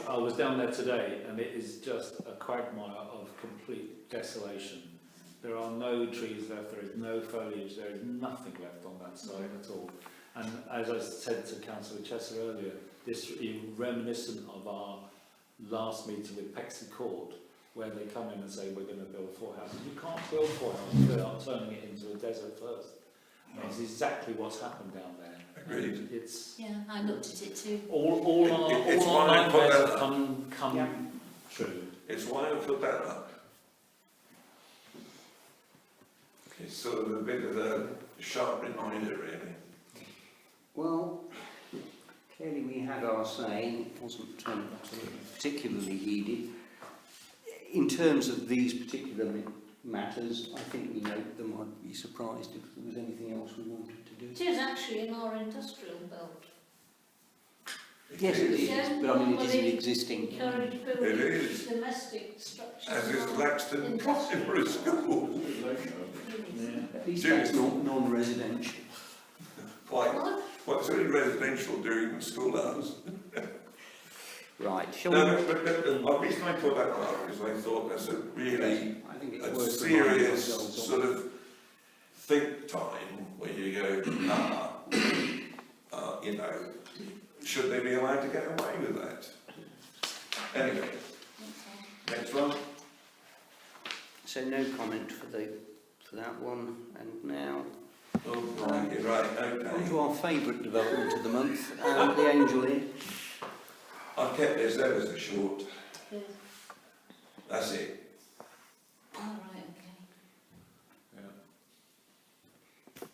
Speaker 4: I was down there today and it is just a quagmire of complete desolation. There are no trees left, there is no foliage, there is nothing left on that site at all. And as I said to Councillor Chesser earlier, this is reminiscent of our last meeting with Pexley Court, where they come in and say we're going to build 4 houses. You can't build 4 houses without turning it into a desert first. And it's exactly what's happened down there.
Speaker 6: Agreed.
Speaker 4: It's
Speaker 8: Yeah, I looked at it too.
Speaker 4: all
Speaker 6: It's
Speaker 4: our
Speaker 6: why I put
Speaker 4: nightmares
Speaker 6: that
Speaker 4: have
Speaker 6: up.
Speaker 4: come true.
Speaker 6: It's why I put that up. It's sort of a bit of a sharp reminder, really.
Speaker 3: Well, clearly we had our say. It wasn't particularly heeded. In terms of these particular matters, I think we note them. I'd be surprised if there was anything else we wanted to do.
Speaker 1: It is actually in our industrial belt.
Speaker 3: Yes, it is,
Speaker 1: Yeah,
Speaker 3: but I mean it isn't
Speaker 1: normally
Speaker 3: existing.
Speaker 1: Encourage
Speaker 6: It
Speaker 1: building
Speaker 6: is.
Speaker 1: domestic structures.
Speaker 6: As is
Speaker 1: on
Speaker 6: Laxton
Speaker 1: industrial
Speaker 6: Primary School.
Speaker 3: At least that's not non-residential.
Speaker 6: Quite.
Speaker 1: What?
Speaker 6: Well, it's only residential during the school hours.
Speaker 3: Right, shall
Speaker 6: No,
Speaker 3: we?
Speaker 6: but the reason I put that up is I thought that's a really
Speaker 3: I think it's
Speaker 6: a
Speaker 3: worth reminding
Speaker 6: serious
Speaker 3: ourselves of.
Speaker 6: sort of think time where you go, you know, should they be allowed to get away with that? Anyway, next one.
Speaker 3: So no comment for that one, and now
Speaker 6: Oh, right, you're right,
Speaker 3: on
Speaker 6: okay.
Speaker 3: to our favourite development of the month, the Angel Inn.
Speaker 6: I've kept this ever so short.
Speaker 8: Good.
Speaker 6: That's it.
Speaker 8: All right, okay.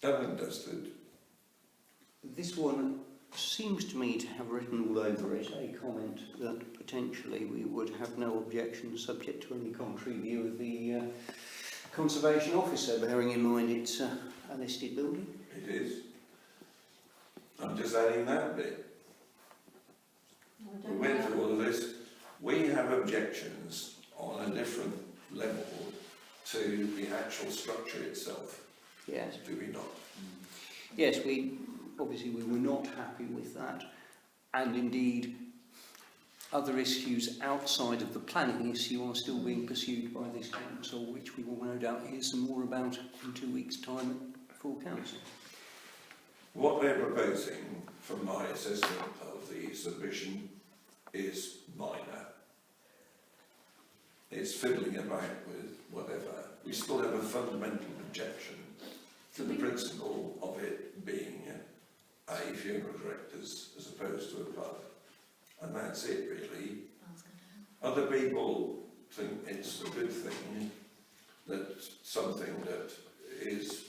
Speaker 6: Done and dusted.
Speaker 3: This one seems to me to have written all over it a comment that potentially we would have no objection subject to any contrary view of the Conservation Officer, bearing in mind it's a listed building.
Speaker 6: It is. I'm just adding that bit. We went through all of this. We have objections on a different level to the actual structure itself.
Speaker 3: Yes.
Speaker 6: Do we not?
Speaker 3: Yes, we were not happy with that, and indeed other issues outside of the planning issue are still being pursued by this council, which we will no doubt hear some more about in 2 weeks' time at full council.
Speaker 6: What they're proposing, from my assessment of the submission, is minor. It's fiddling about with whatever. We still have a fundamental objection to the principle of it being a funeral directors as opposed to a pub. And that's it, really. Other people think it's a good thing that something that is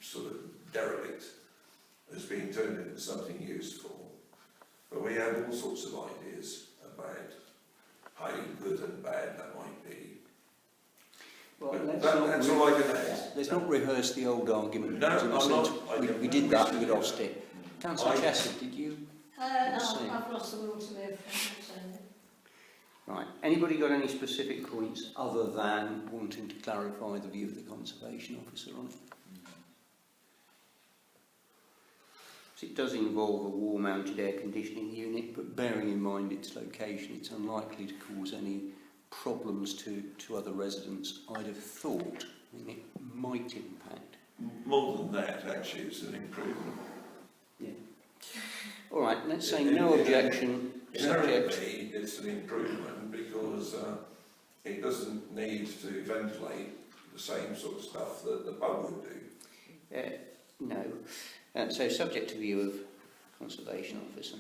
Speaker 6: sort of derelict has been turned into something useful. But we have all sorts of ideas about how good and bad that might be.
Speaker 3: Well,
Speaker 6: that's all I can add.
Speaker 3: Let's not rehearse the old argument.
Speaker 6: No, I'm not.
Speaker 3: We did that, we lost it. Councillor Chesser, did you?
Speaker 1: I've lost the will to live.
Speaker 3: Right. Anybody got any specific points other than wanting to clarify the view of the Conservation Officer on it? So it does involve a wall-mounted air conditioning unit, but bearing in mind its location, it's unlikely to cause any problems to other residents, I'd have thought. I mean, it might impact.
Speaker 6: More than that, actually, it's an improvement.
Speaker 3: Yeah. All right, let's say no objection.
Speaker 6: Inherently, it's an improvement because it doesn't need to ventilate the same sort of stuff that the pub would do.
Speaker 3: No. So subject to view of Conservation Officer.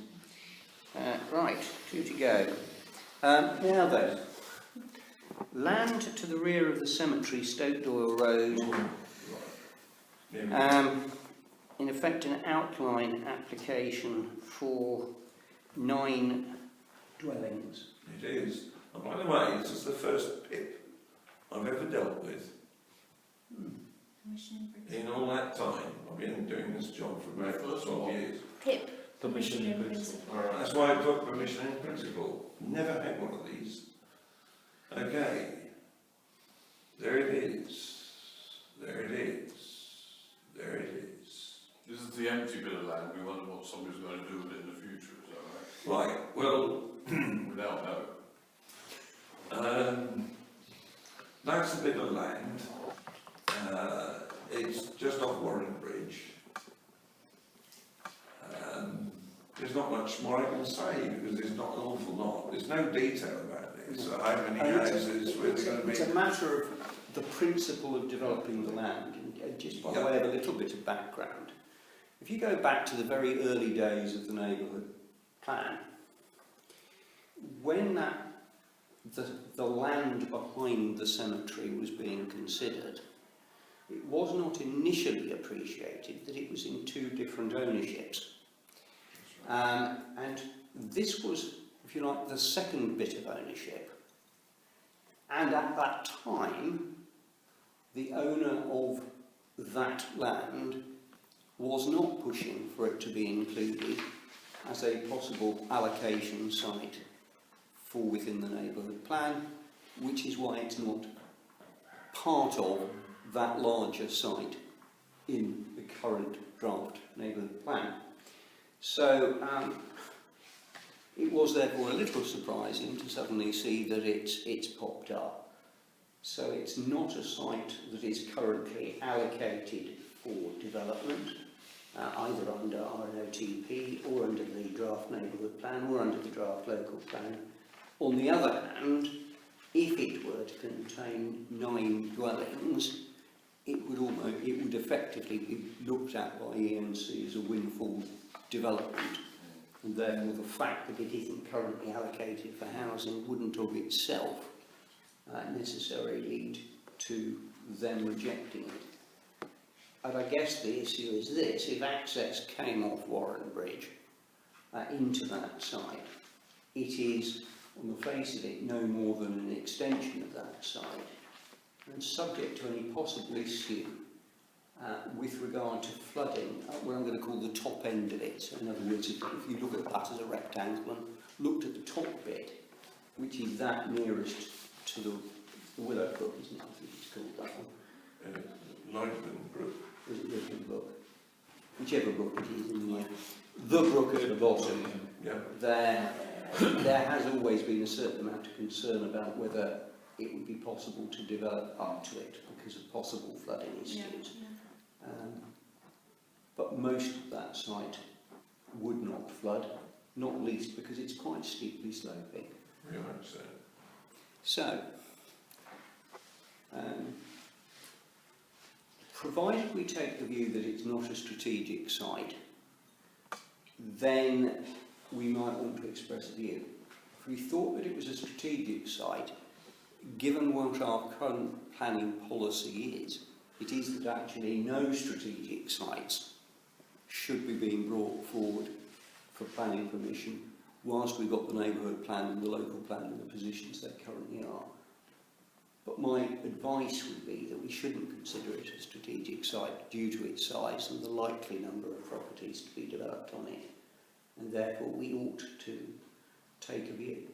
Speaker 3: Right, 2 to go. Now then, land to the rear of the cemetery, Stoke Doyle Road. In effect, an outline application for 9 dwellings.
Speaker 6: It is. And by the way, this is the first PIP I've ever dealt with. In all that time, I've been doing this job for about 12 years.
Speaker 8: PIP.
Speaker 4: Permission in principle.
Speaker 6: That's why I put permission in principle. Never had one of these. Okay. There it is. There it is. There it is.
Speaker 7: This is the empty bit of land. We wonder what somebody's going to do with it in the future, is that right?
Speaker 6: Right, well,
Speaker 7: We now know.
Speaker 6: that's a bit of land. It's just off Warren Bridge. There's not much more I can say because there's not an awful lot. There's no detail about this. So how many houses were there going to be?
Speaker 3: It's a matter of the principle of developing the land, and just by way of a little bit of background. If you go back to the very early days of the neighbourhood plan, when the land behind the cemetery was being considered, it was not initially appreciated that it was in 2 different ownerships. And this was, if you like, the second bit of ownership. And at that time, the owner of that land was not pushing for it to be included as a possible allocation site for within the neighbourhood plan, which is why it's not part of that larger site in the current draft neighbourhood plan. So it was therefore a little surprising to suddenly see that it's popped up. So it's not a site that is currently allocated for development, either under RNOTP or under the draft neighbourhood plan or under the draft local plan. On the other hand, if it were to contain 9 dwellings, it would effectively be looked at by ENC as a windfall development, and therefore the fact that it isn't currently allocated for housing wouldn't of itself necessarily lead to them rejecting it. And I guess the issue is this: if access came off Warren Bridge into that site, it is, on the face of it, no more than an extension of that site. and subject to any possible issue with regard to flooding, what I'm going to call the top end of it. So in other words, if you look at that as a rectangle and looked at the top bit, which is that nearest to the Willow Brook, isn't it? I think it's called that one.
Speaker 6: Lightman Brook.
Speaker 3: Is it Lightman Brook? Whichever brook it is in the brook at the bottom.
Speaker 6: Yeah.
Speaker 3: There has always been a certain amount of concern about whether it would be possible to develop up to it because of possible flooding issues. But most of that site would not flood, not least because it's quite steeply sloping.
Speaker 6: Very much so.
Speaker 3: So, provided we take the view that it's not a strategic site, then we might want to express a view. If we thought that it was a strategic site, given what our current planning policy is, it is that actually no strategic sites should be being brought forward for planning permission whilst we've got the neighbourhood plan and the local plan in the positions they currently are. But my advice would be that we shouldn't consider it a strategic site due to its size and the likely number of properties to be developed on it, and therefore we ought to take a view.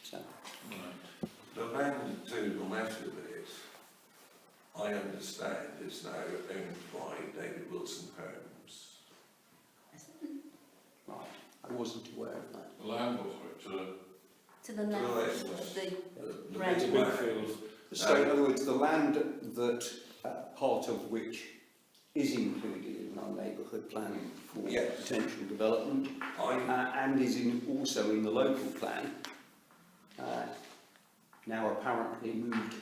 Speaker 3: So.
Speaker 6: Right. The land to the left of it, I understand, is now owned by David Wilson Homes.
Speaker 3: Right, I wasn't aware of that.
Speaker 7: The land was
Speaker 8: To the left of the red.
Speaker 4: It's a big field.
Speaker 3: So in other words, the land that part of which is included in our neighbourhood plan for potential development and is also in the local plan, now apparently moved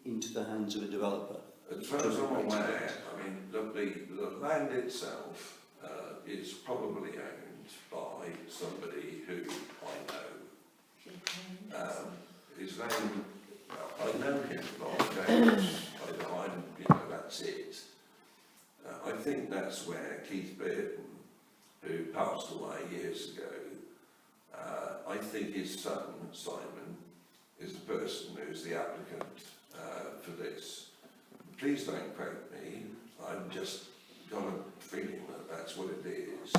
Speaker 3: into the hands of a developer.
Speaker 6: As far as I'm aware, I mean, the land itself is probably owned by somebody who I know. His name, I know him by James, that's it. I think that's where Keith Bearden, who passed away years ago, I think his son, Simon, is the person who's the applicant for this. Please don't quote me, I've just got a feeling that that's what it is.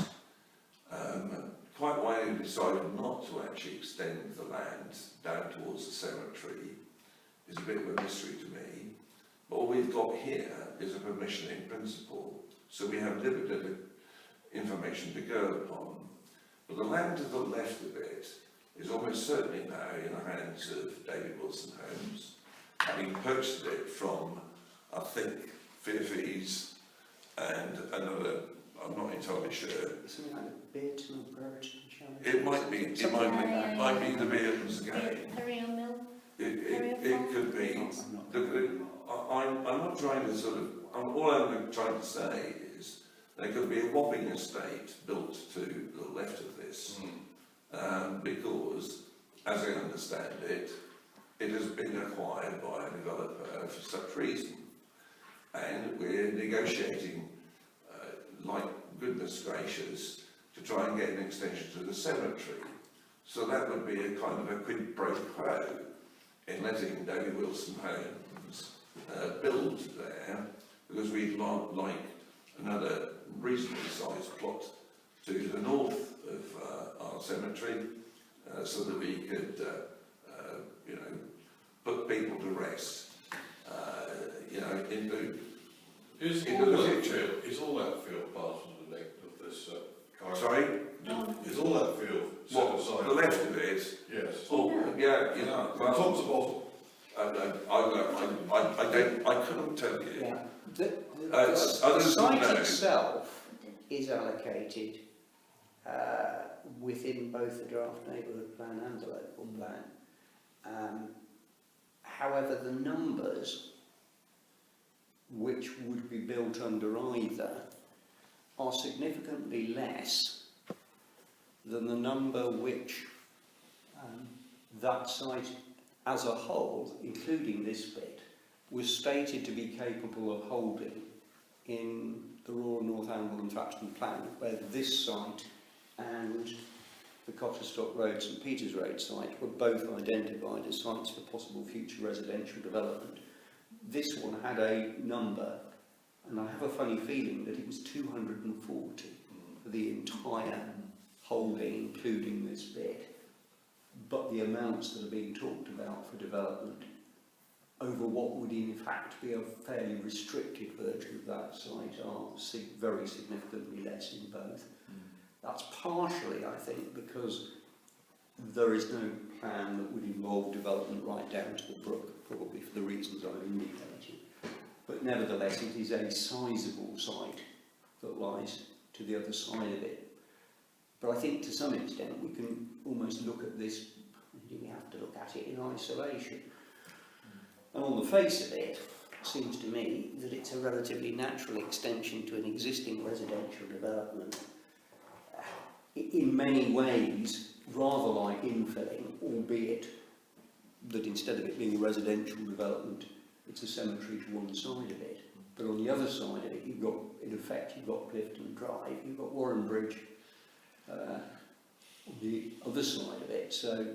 Speaker 6: Quite why they decided not to actually extend the land down towards the cemetery is a bit of a mystery to me. But all we've got here is a permission in principle, so we have limited information to go upon. But the land to the left of it is almost certainly now in the hands of David Wilson Homes, having purchased it from, I think, Fairfields and another, I'm not entirely sure.
Speaker 3: Something like the Bearton or Brereton Challenge?
Speaker 6: It might be the Beartons again.
Speaker 8: Perrier Mill?
Speaker 6: It could be. I'm not trying to sort of, all I'm trying to say is there could be a Wapping estate built to the left of this, because, as I understand it, it has been acquired by a developer for such reason. And we're negotiating, like goodness gracious, to try and get an extension to the cemetery. So that would be a kind of a quid pro quo in letting David Wilson Homes build there, because we'd like another reasonably sized plot to the north of our cemetery, so that we could, put people to rest, into the future.
Speaker 7: Is all that field part of the neck of this current?
Speaker 6: Sorry?
Speaker 7: Is all that field set aside?
Speaker 6: The left of it?
Speaker 7: Yes.
Speaker 6: Oh, yeah,
Speaker 7: From top to bottom?
Speaker 6: I couldn't tell you.
Speaker 3: Yeah. The site itself is allocated within both the draft neighbourhood plan and the local plan. However, the numbers which would be built under either are significantly less than the number which that site as a whole, including this bit, was stated to be capable of holding in the Rural Northumberland Thrapston plan, where this site and the the Cotterstock Road, St Peter's Road site were both identified as sites for possible future residential development. This one had a number, and I have a funny feeling that it was 240 for the entire holding, including this bit. But the amounts that are being talked about for development over what would in fact be a fairly restricted version of that site are very significantly less in both. That's partially, I think, because there is no plan that would involve development right down to the brook, probably for the reasons I've indicated. But nevertheless, it is a sizable site that lies to the other side of it. But I think to some extent we can almost look at this, we have to look at it in isolation. And on the face of it, it seems to me that it's a relatively natural extension to an existing residential development. In many ways, rather like infilling, albeit that instead of it being a residential development, it's a cemetery to one side of it. But on the other side of it, you've got, in effect, you've got Clifton Drive, you've got Warren Bridge on the other side of it. So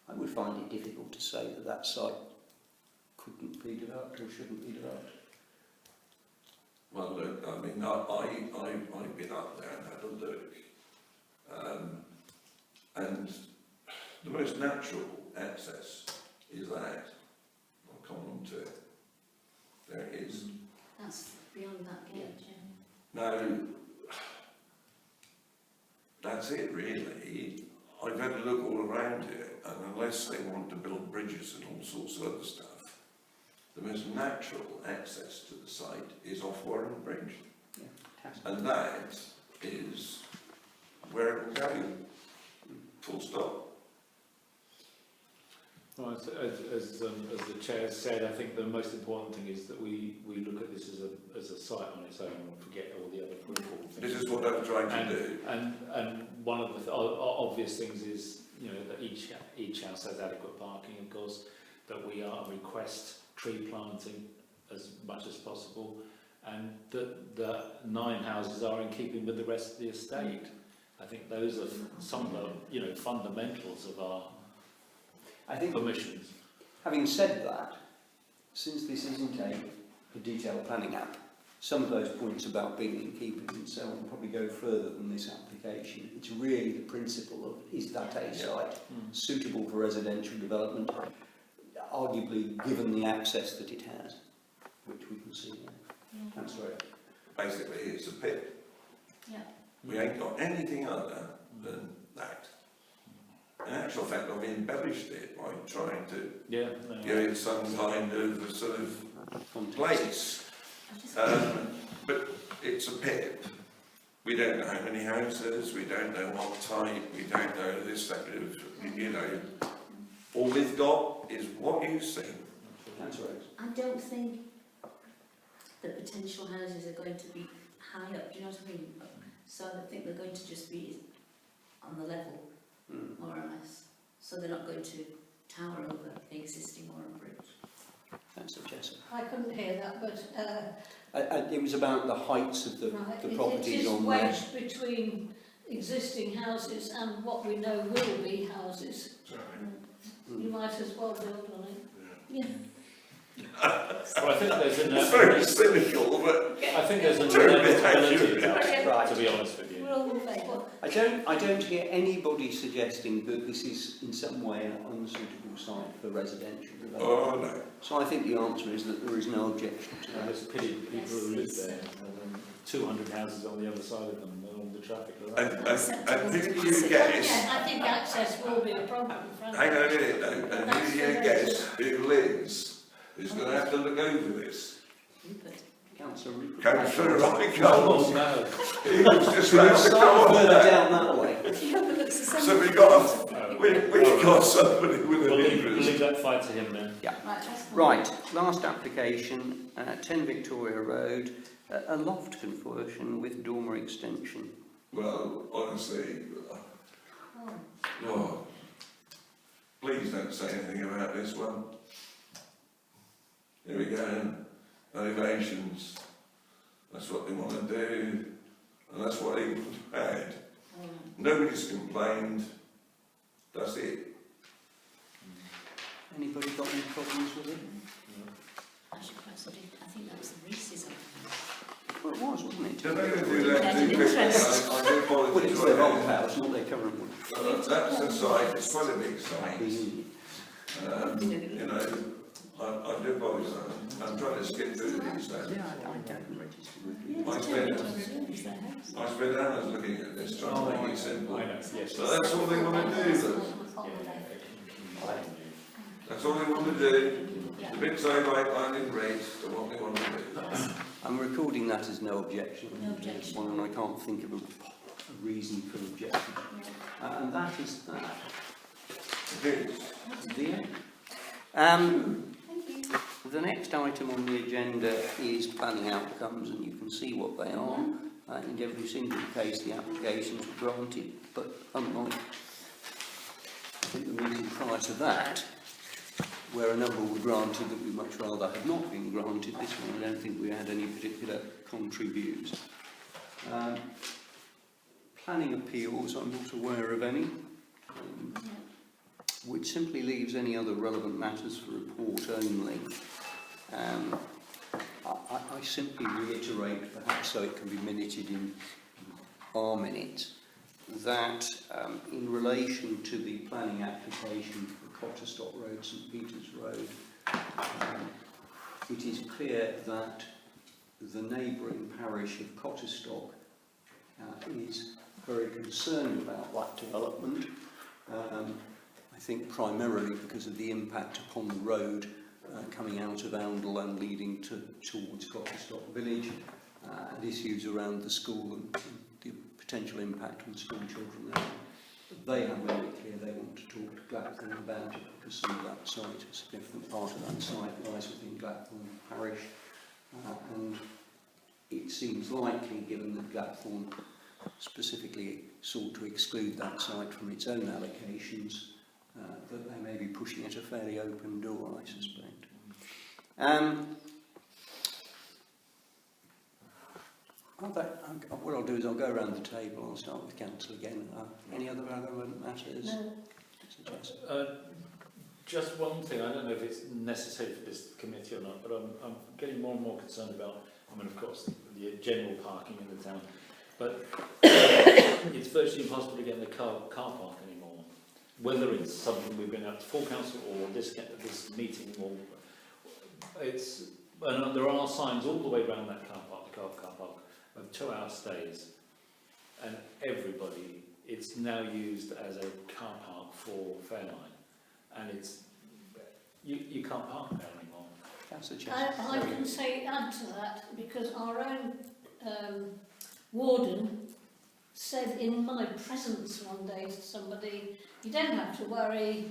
Speaker 3: I would find it difficult to say that that site couldn't be developed or shouldn't be developed.
Speaker 6: Well, look, I mean, I've been up there and had a look, and the most natural access is that. I'll come on to it. There it is.
Speaker 8: That's beyond that gate, yeah.
Speaker 6: Now, that's it really. I've had a look all around it, and unless they want to build bridges and all sorts of other stuff, the most natural access to the site is off Warren Bridge.
Speaker 3: Yeah,
Speaker 6: and that is where it will go, full stop.
Speaker 4: Well, as the chair said, I think the most important thing is that we look at this as a site on its own and forget all the other peripheral things.
Speaker 6: This is what I'm trying to do.
Speaker 4: And one of the obvious things is, you know, that each house has adequate parking, of course, that we request tree planting as much as possible, and that the 9 houses are in keeping with the rest of the estate. I think those are some of the fundamentals of our permissions.
Speaker 3: Having said that, since this isn't a detailed planning app, some of those points about being in keeping and so on probably go further than this application. It's really the principle of, is that a site suitable for residential development, arguably given the access that it has, which we can see now. That's right.
Speaker 6: Basically, it's a pit.
Speaker 8: Yeah.
Speaker 6: We ain't got anything other than that. In actual fact, I've embellished it by trying to give it some kind of sort of place. But it's a pit. We don't know how many houses, we don't know what type, we don't know this, that, you know. All we've got is what you've seen.
Speaker 3: That's right.
Speaker 8: I don't think the potential houses are going to be high up, do you know what I mean? So I think they're going to just be on the level, more or less. So they're not going to tower over the existing Warren Bridge.
Speaker 3: Thanks, Jessica.
Speaker 1: I couldn't hear that, but
Speaker 3: it was about the heights of the properties on there.
Speaker 1: It is wedged between existing houses and what we know will be houses. You might as well build on it. Yeah.
Speaker 4: Well, I think there's
Speaker 6: it's very cynical, but
Speaker 4: I think there's an inevitability of that,
Speaker 3: right.
Speaker 4: to be honest with you.
Speaker 1: We're all in favour.
Speaker 3: I don't hear anybody suggesting that this is in some way an unsuitable site for residential development.
Speaker 6: oh no.
Speaker 3: So I think the answer is that there is no objection to
Speaker 4: And
Speaker 3: that.
Speaker 4: there's pity people who live there, and 200 houses on the other side of them, and all the traffic around.
Speaker 6: And who do you guess?
Speaker 1: I think access will be a problem.
Speaker 6: Hang on a minute though, and who do you guess who lives is going to have to look over this?
Speaker 3: Councillor Rupert.
Speaker 6: Councillor
Speaker 4: Oh
Speaker 6: Rycroft.
Speaker 4: no!
Speaker 6: He was just
Speaker 3: We'll
Speaker 6: about to
Speaker 3: start
Speaker 6: come on
Speaker 3: further
Speaker 6: there.
Speaker 3: down that way.
Speaker 6: So we got somebody with
Speaker 4: We'll
Speaker 6: an
Speaker 4: leave
Speaker 6: interest.
Speaker 4: that fight to him then.
Speaker 3: Right, last application, 10 Victoria Road, a loft conversion with dormer extension.
Speaker 6: Well, honestly, oh, please don't say anything about this one. Here we go, elevations. That's what they want to do, and that's what he had. Nobody's complained. That's it.
Speaker 3: Anybody got any problems with it?
Speaker 8: Actually, perhaps I think that was the Reese's of
Speaker 3: Well, it was, wasn't it?
Speaker 6: They're going to do that too quickly. I do apologise.
Speaker 3: Well, it's their old house, not their current one.
Speaker 6: That's the site. It's quite a big site. You know, I do apologise. I'm trying to skip through these things.
Speaker 3: Yeah, I don't register with you.
Speaker 6: I spent hours looking at this, trying to make it simple.
Speaker 4: I know, yes.
Speaker 6: So that's all they want to do. That's all they want to do. The bits I've outlined in red are what they want to do.
Speaker 3: I'm recording that as no objection.
Speaker 8: No objection.
Speaker 3: One, and I can't think of a reason for objection. And that is that.
Speaker 6: It is.
Speaker 3: The end. The next item on the agenda is planning outcomes, and you can see what they are. In every single case, the applications were granted, but unlike I think the meeting prior to that, where a number were granted that we much rather had not been granted, this one I don't think we had any particular contrary views. Planning appeals, I'm not aware of any, which simply leaves any other relevant matters for report only. I simply reiterate, perhaps so it can be minuted in our minutes, that in relation to the planning application for Cotterstock Road, St Peter's Road, it is clear that the neighbouring parish of Cotterstock is very concerned about that development. I think primarily because of the impact upon the road coming out of Oundle and leading towards Cotterstock Village, and issues around the school and the potential impact on school children there. They have made it clear they want to talk to Gladthorne about it because some of that site, a significant part of that site lies within Gladthorne Parish, and it seems likely, given that Gladthorne specifically sought to exclude that site from its own allocations, that they may be pushing at a fairly open door, I suspect. What I'll do is I'll go around the table. I'll start with Council again. Any other relevant matters?
Speaker 1: No.
Speaker 4: Just one thing, I don't know if it's necessary for this committee or not, but I'm getting more and more concerned about, I mean, of course, the general parking in the town, but it's virtually impossible to get in the car park anymore. Whether it's something we've been out to full council or this meeting, or it's, and there are signs all the way around that car park, the car park, of 2-hour stays, and everybody, it's now used as a car park for Fairline, and it's, you can't park there anymore.
Speaker 1: I can say add to that, because our own warden said in my presence one day to somebody, you don't have to worry,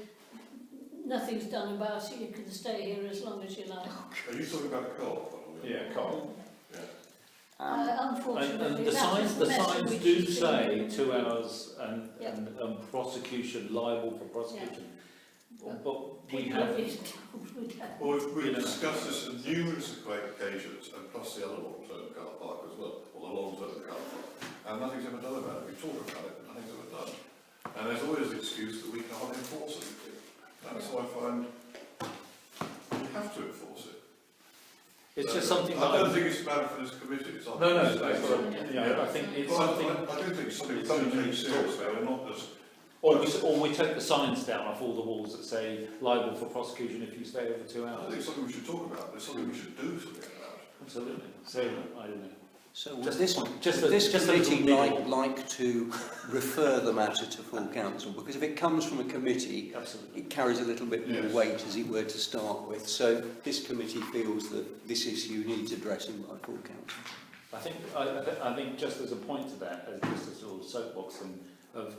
Speaker 1: nothing's done about it, you can stay here as long as you like.
Speaker 7: Are you talking about a co-op?
Speaker 4: Yeah, co-op.
Speaker 1: Unfortunately,
Speaker 4: and the signs do say 2 hours and prosecution, liable for prosecution. Yeah. But we have.
Speaker 7: Well, we've discussed this on numerous occasions, and plus the other long-term car park as well, or the long-term car park, and nothing's ever done about it. We talk about it, but nothing's ever done. And there's always the excuse that we can't enforce anything. That's why I find we have to enforce it.
Speaker 4: It's just something.
Speaker 7: I don't think it's bad for this committee. It's
Speaker 4: no. I think it's something.
Speaker 7: I do think it's something don't take seriously. We're not just.
Speaker 4: Or we take the signs down off all the walls that say liable for prosecution if you stay over 2 hours.
Speaker 7: I think it's something we should talk about. It's something we should do something about.
Speaker 4: Absolutely. So I don't know.
Speaker 3: So would this committee like to refer the matter to full council? Because if it comes from a committee,
Speaker 4: absolutely,
Speaker 3: it carries a little bit more weight, as it were, to start with. So this committee feels that this issue needs addressing by full council.
Speaker 4: I think just as a point to that, as just a sort of soapbox thing, of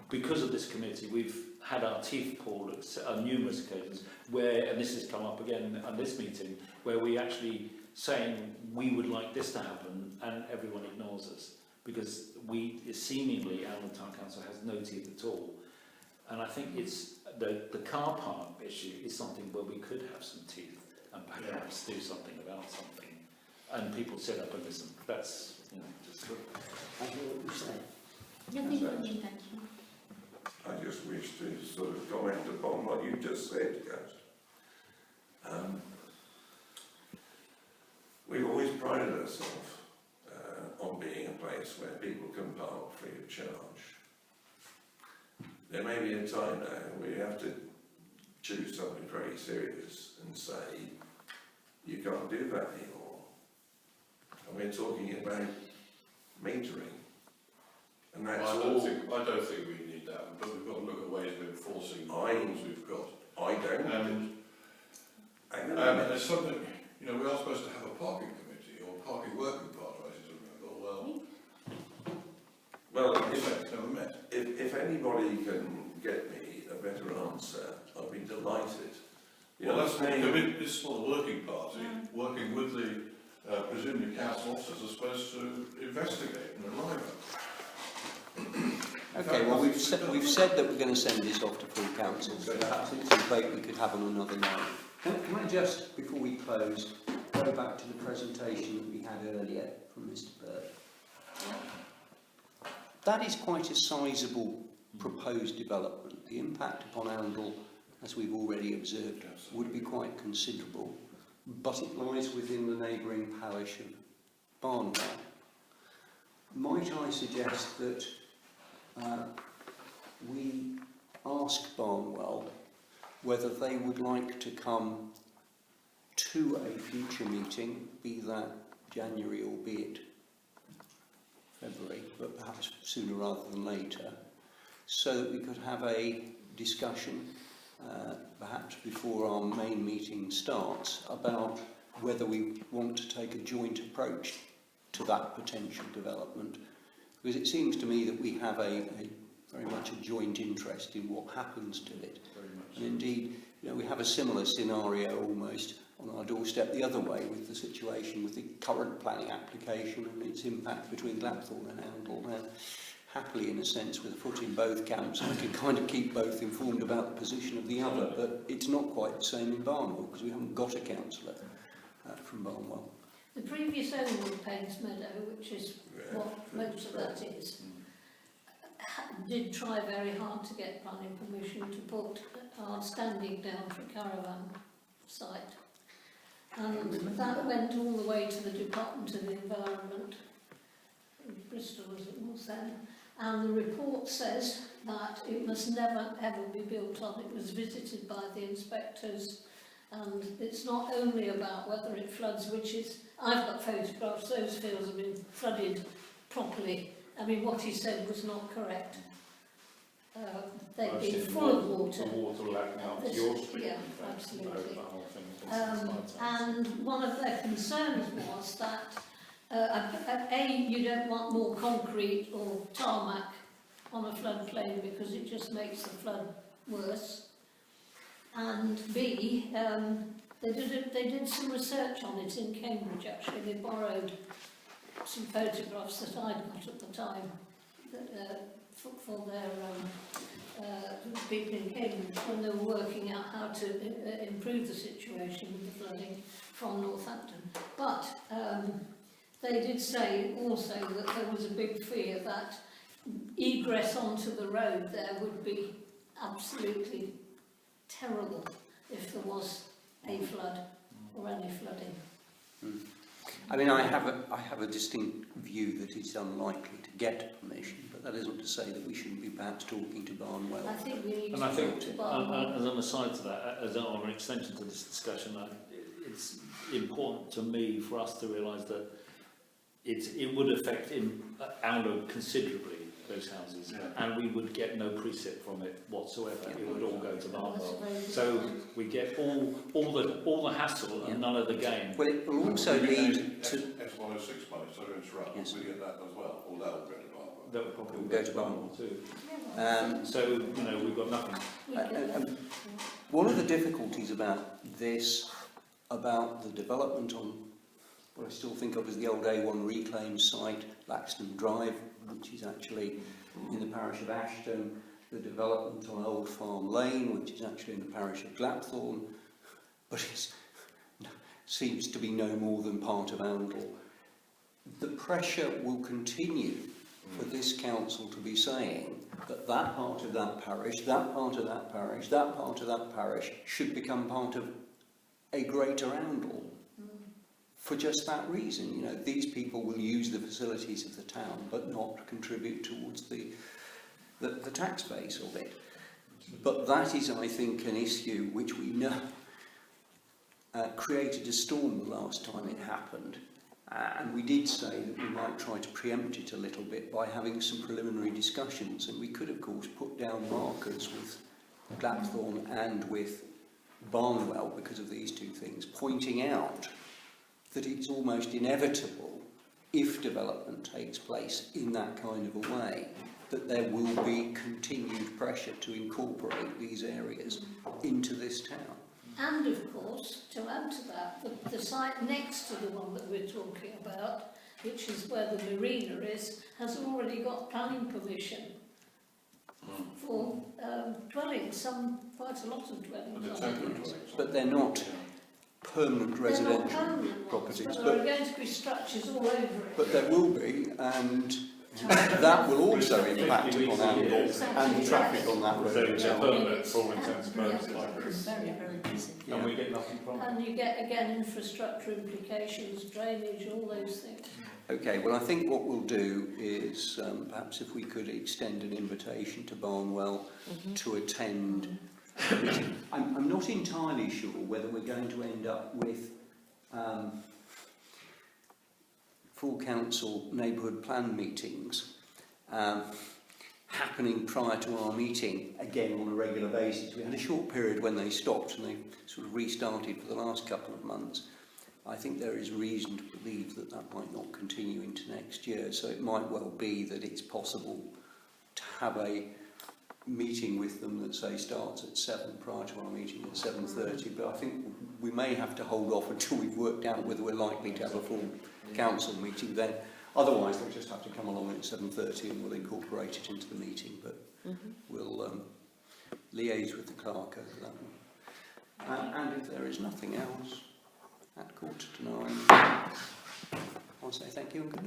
Speaker 4: because of this committee, we've had our teeth pulled on numerous occasions where, and this has come up again at this meeting, where we actually saying we would like this to happen and everyone ignores us because seemingly Oundle Town Council has no teeth at all. And I think it's the car park issue is something where we could have some teeth and perhaps do something about something, and people sit up and listen. That's, just.
Speaker 3: I hear what you say.
Speaker 8: Nothing from you, thank you.
Speaker 6: I just wish to sort of comment upon what you just said, Gaz. We've always prided ourselves on being a place where people can park free of charge. There may be a time now where you have to choose something very serious and say, you can't do that anymore. And we're talking about metering. And that's
Speaker 7: I
Speaker 6: all.
Speaker 7: don't think we need that, but we've got to look at ways of enforcing the rules we've got.
Speaker 6: I don't.
Speaker 7: And there's something, you know, we are supposed to have a parking committee or parking working party, I seem to remember. Well, it's never met.
Speaker 6: If anybody can get me a better answer, I'd be delighted.
Speaker 7: Well, that's this is for the working party, working with the, presumably council officers are supposed to investigate and arrive at.
Speaker 3: Okay, well we've said that we're going to send this off to full council, so perhaps it's a debate we could have on another night. Can I just, before we close, go back to the presentation that we had earlier from Mr. Bird? That is quite a sizable proposed development. The impact upon Oundle, as we've already observed, would be quite considerable, but it lies within the neighbouring parish of Barnwell. Might I suggest that we ask Barnwell whether they would like to come to a future meeting, be that January or be it February, but perhaps sooner rather than later, so that we could have a discussion, perhaps before our main meeting starts, about whether we want to take a joint approach to that potential development. Because it seems to me that we have a very much a joint interest in what happens to it. And indeed, you know, we have a similar scenario almost on our doorstep the other way with the situation with the current planning application and its impact between Glapthorne and Oundle. Now, happily, in a sense, with a foot in both camps, we can kind of keep both informed about the position of the other, but it's not quite the same in Barnwell because we haven't got a councillor from Barnwell.
Speaker 1: The previous owner of Paynes Meadow, which is what most of that is, did try very hard to get planning permission to put our standing down for a caravan site. And that went all the way to the Department of the Environment, in Bristol as it was then, and the report says that it must never ever be built on. It was visited by the inspectors, and it's not only about whether it floods, which is, I've got photographs, those fields have been flooded properly. I mean, what he said was not correct. They've been full of water.
Speaker 4: The water lapping up to your street.
Speaker 1: Yeah, absolutely. And one of their concerns was that you don't want more concrete or tarmac on a floodplain because it just makes the flood worse. And B, they did some research on it in Cambridge actually. They borrowed some photographs that I'd got at the time for their people in Cambridge when they were working out how to improve the situation with the flooding from Northampton. But they did say also that there was a big fear that egress onto the road there would be absolutely terrible if there was a flood or any flooding.
Speaker 3: I mean, I have a distinct view that it's unlikely to get permission, but that isn't to say that we shouldn't be perhaps talking to Barnwell.
Speaker 1: I think we need to talk to Barnwell.
Speaker 4: As an aside to that, as an extension to this discussion, it's important to me for us to realise that it would affect Oundle considerably, those houses, and we would get no precip from it whatsoever. It would all go to Barnwell. So we get all the hassle and none of the gain.
Speaker 3: Well, it will also lead to
Speaker 7: S106 money, so to interrupt,
Speaker 3: yes.
Speaker 7: we get that as well, or that will go to Barnwell.
Speaker 4: That would probably
Speaker 3: go to Barnwell
Speaker 4: too. So, you know, we've got nothing.
Speaker 3: One of the difficulties about this, about the development on what I still think of as the old A1 reclaim site, Laxton Drive, which is actually in the parish of Ashton, the development on Old Farm Lane, which is actually in the parish of Glapthorne, but it seems to be no more than part of Oundle. The pressure will continue for this council to be saying that that part of that parish, that part of that parish, that part of that parish should become part of a greater Oundle. For just that reason, you know, these people will use the facilities of the town but not contribute towards the tax base of it. But that is, I think, an issue which we know created a storm the last time it happened. And we did say that we might try to preempt it a little bit by having some preliminary discussions. And we could, of course, put down markers with Blackthorn and with Barnwell because of these two things, pointing out that it's almost inevitable, if development takes place in that kind of a way, that there will be continued pressure to incorporate these areas into this town.
Speaker 1: And of course, to add to that, the site next to the one that we're talking about, which is where the marina is, has already got planning permission for dwellings, quite a lot of dwellings.
Speaker 3: But they're not permanent residential properties.
Speaker 1: But there are going to be structures all over it.
Speaker 3: But there will be, and that will also impact upon Oundle and traffic on that road.
Speaker 4: So it's permanent for all intents and purposes.
Speaker 8: Very, very busy.
Speaker 4: And we get nothing from it.
Speaker 1: And you get, again, infrastructure implications, drainage, all those things.
Speaker 3: Okay, well I think what we'll do is perhaps if we could extend an invitation to Barnwell to attend. I'm not entirely sure whether we're going to end up with full council neighbourhood plan meetings happening prior to our meeting, again on a regular basis. We had a short period when they stopped and they sort of restarted for the last couple of months. I think there is reason to believe that that might not continue into next year, so it might well be that it's possible to have a meeting with them that say starts at 7 prior to our meeting at 7:30, but I think we may have to hold off until we've worked out whether we're likely to have a full council meeting then. Otherwise they'll just have to come along at 7:30 and we'll incorporate it into the meeting, but we'll liaise with the clerk over that one. And if there is nothing else at 8:45, I'll say thank you and good night.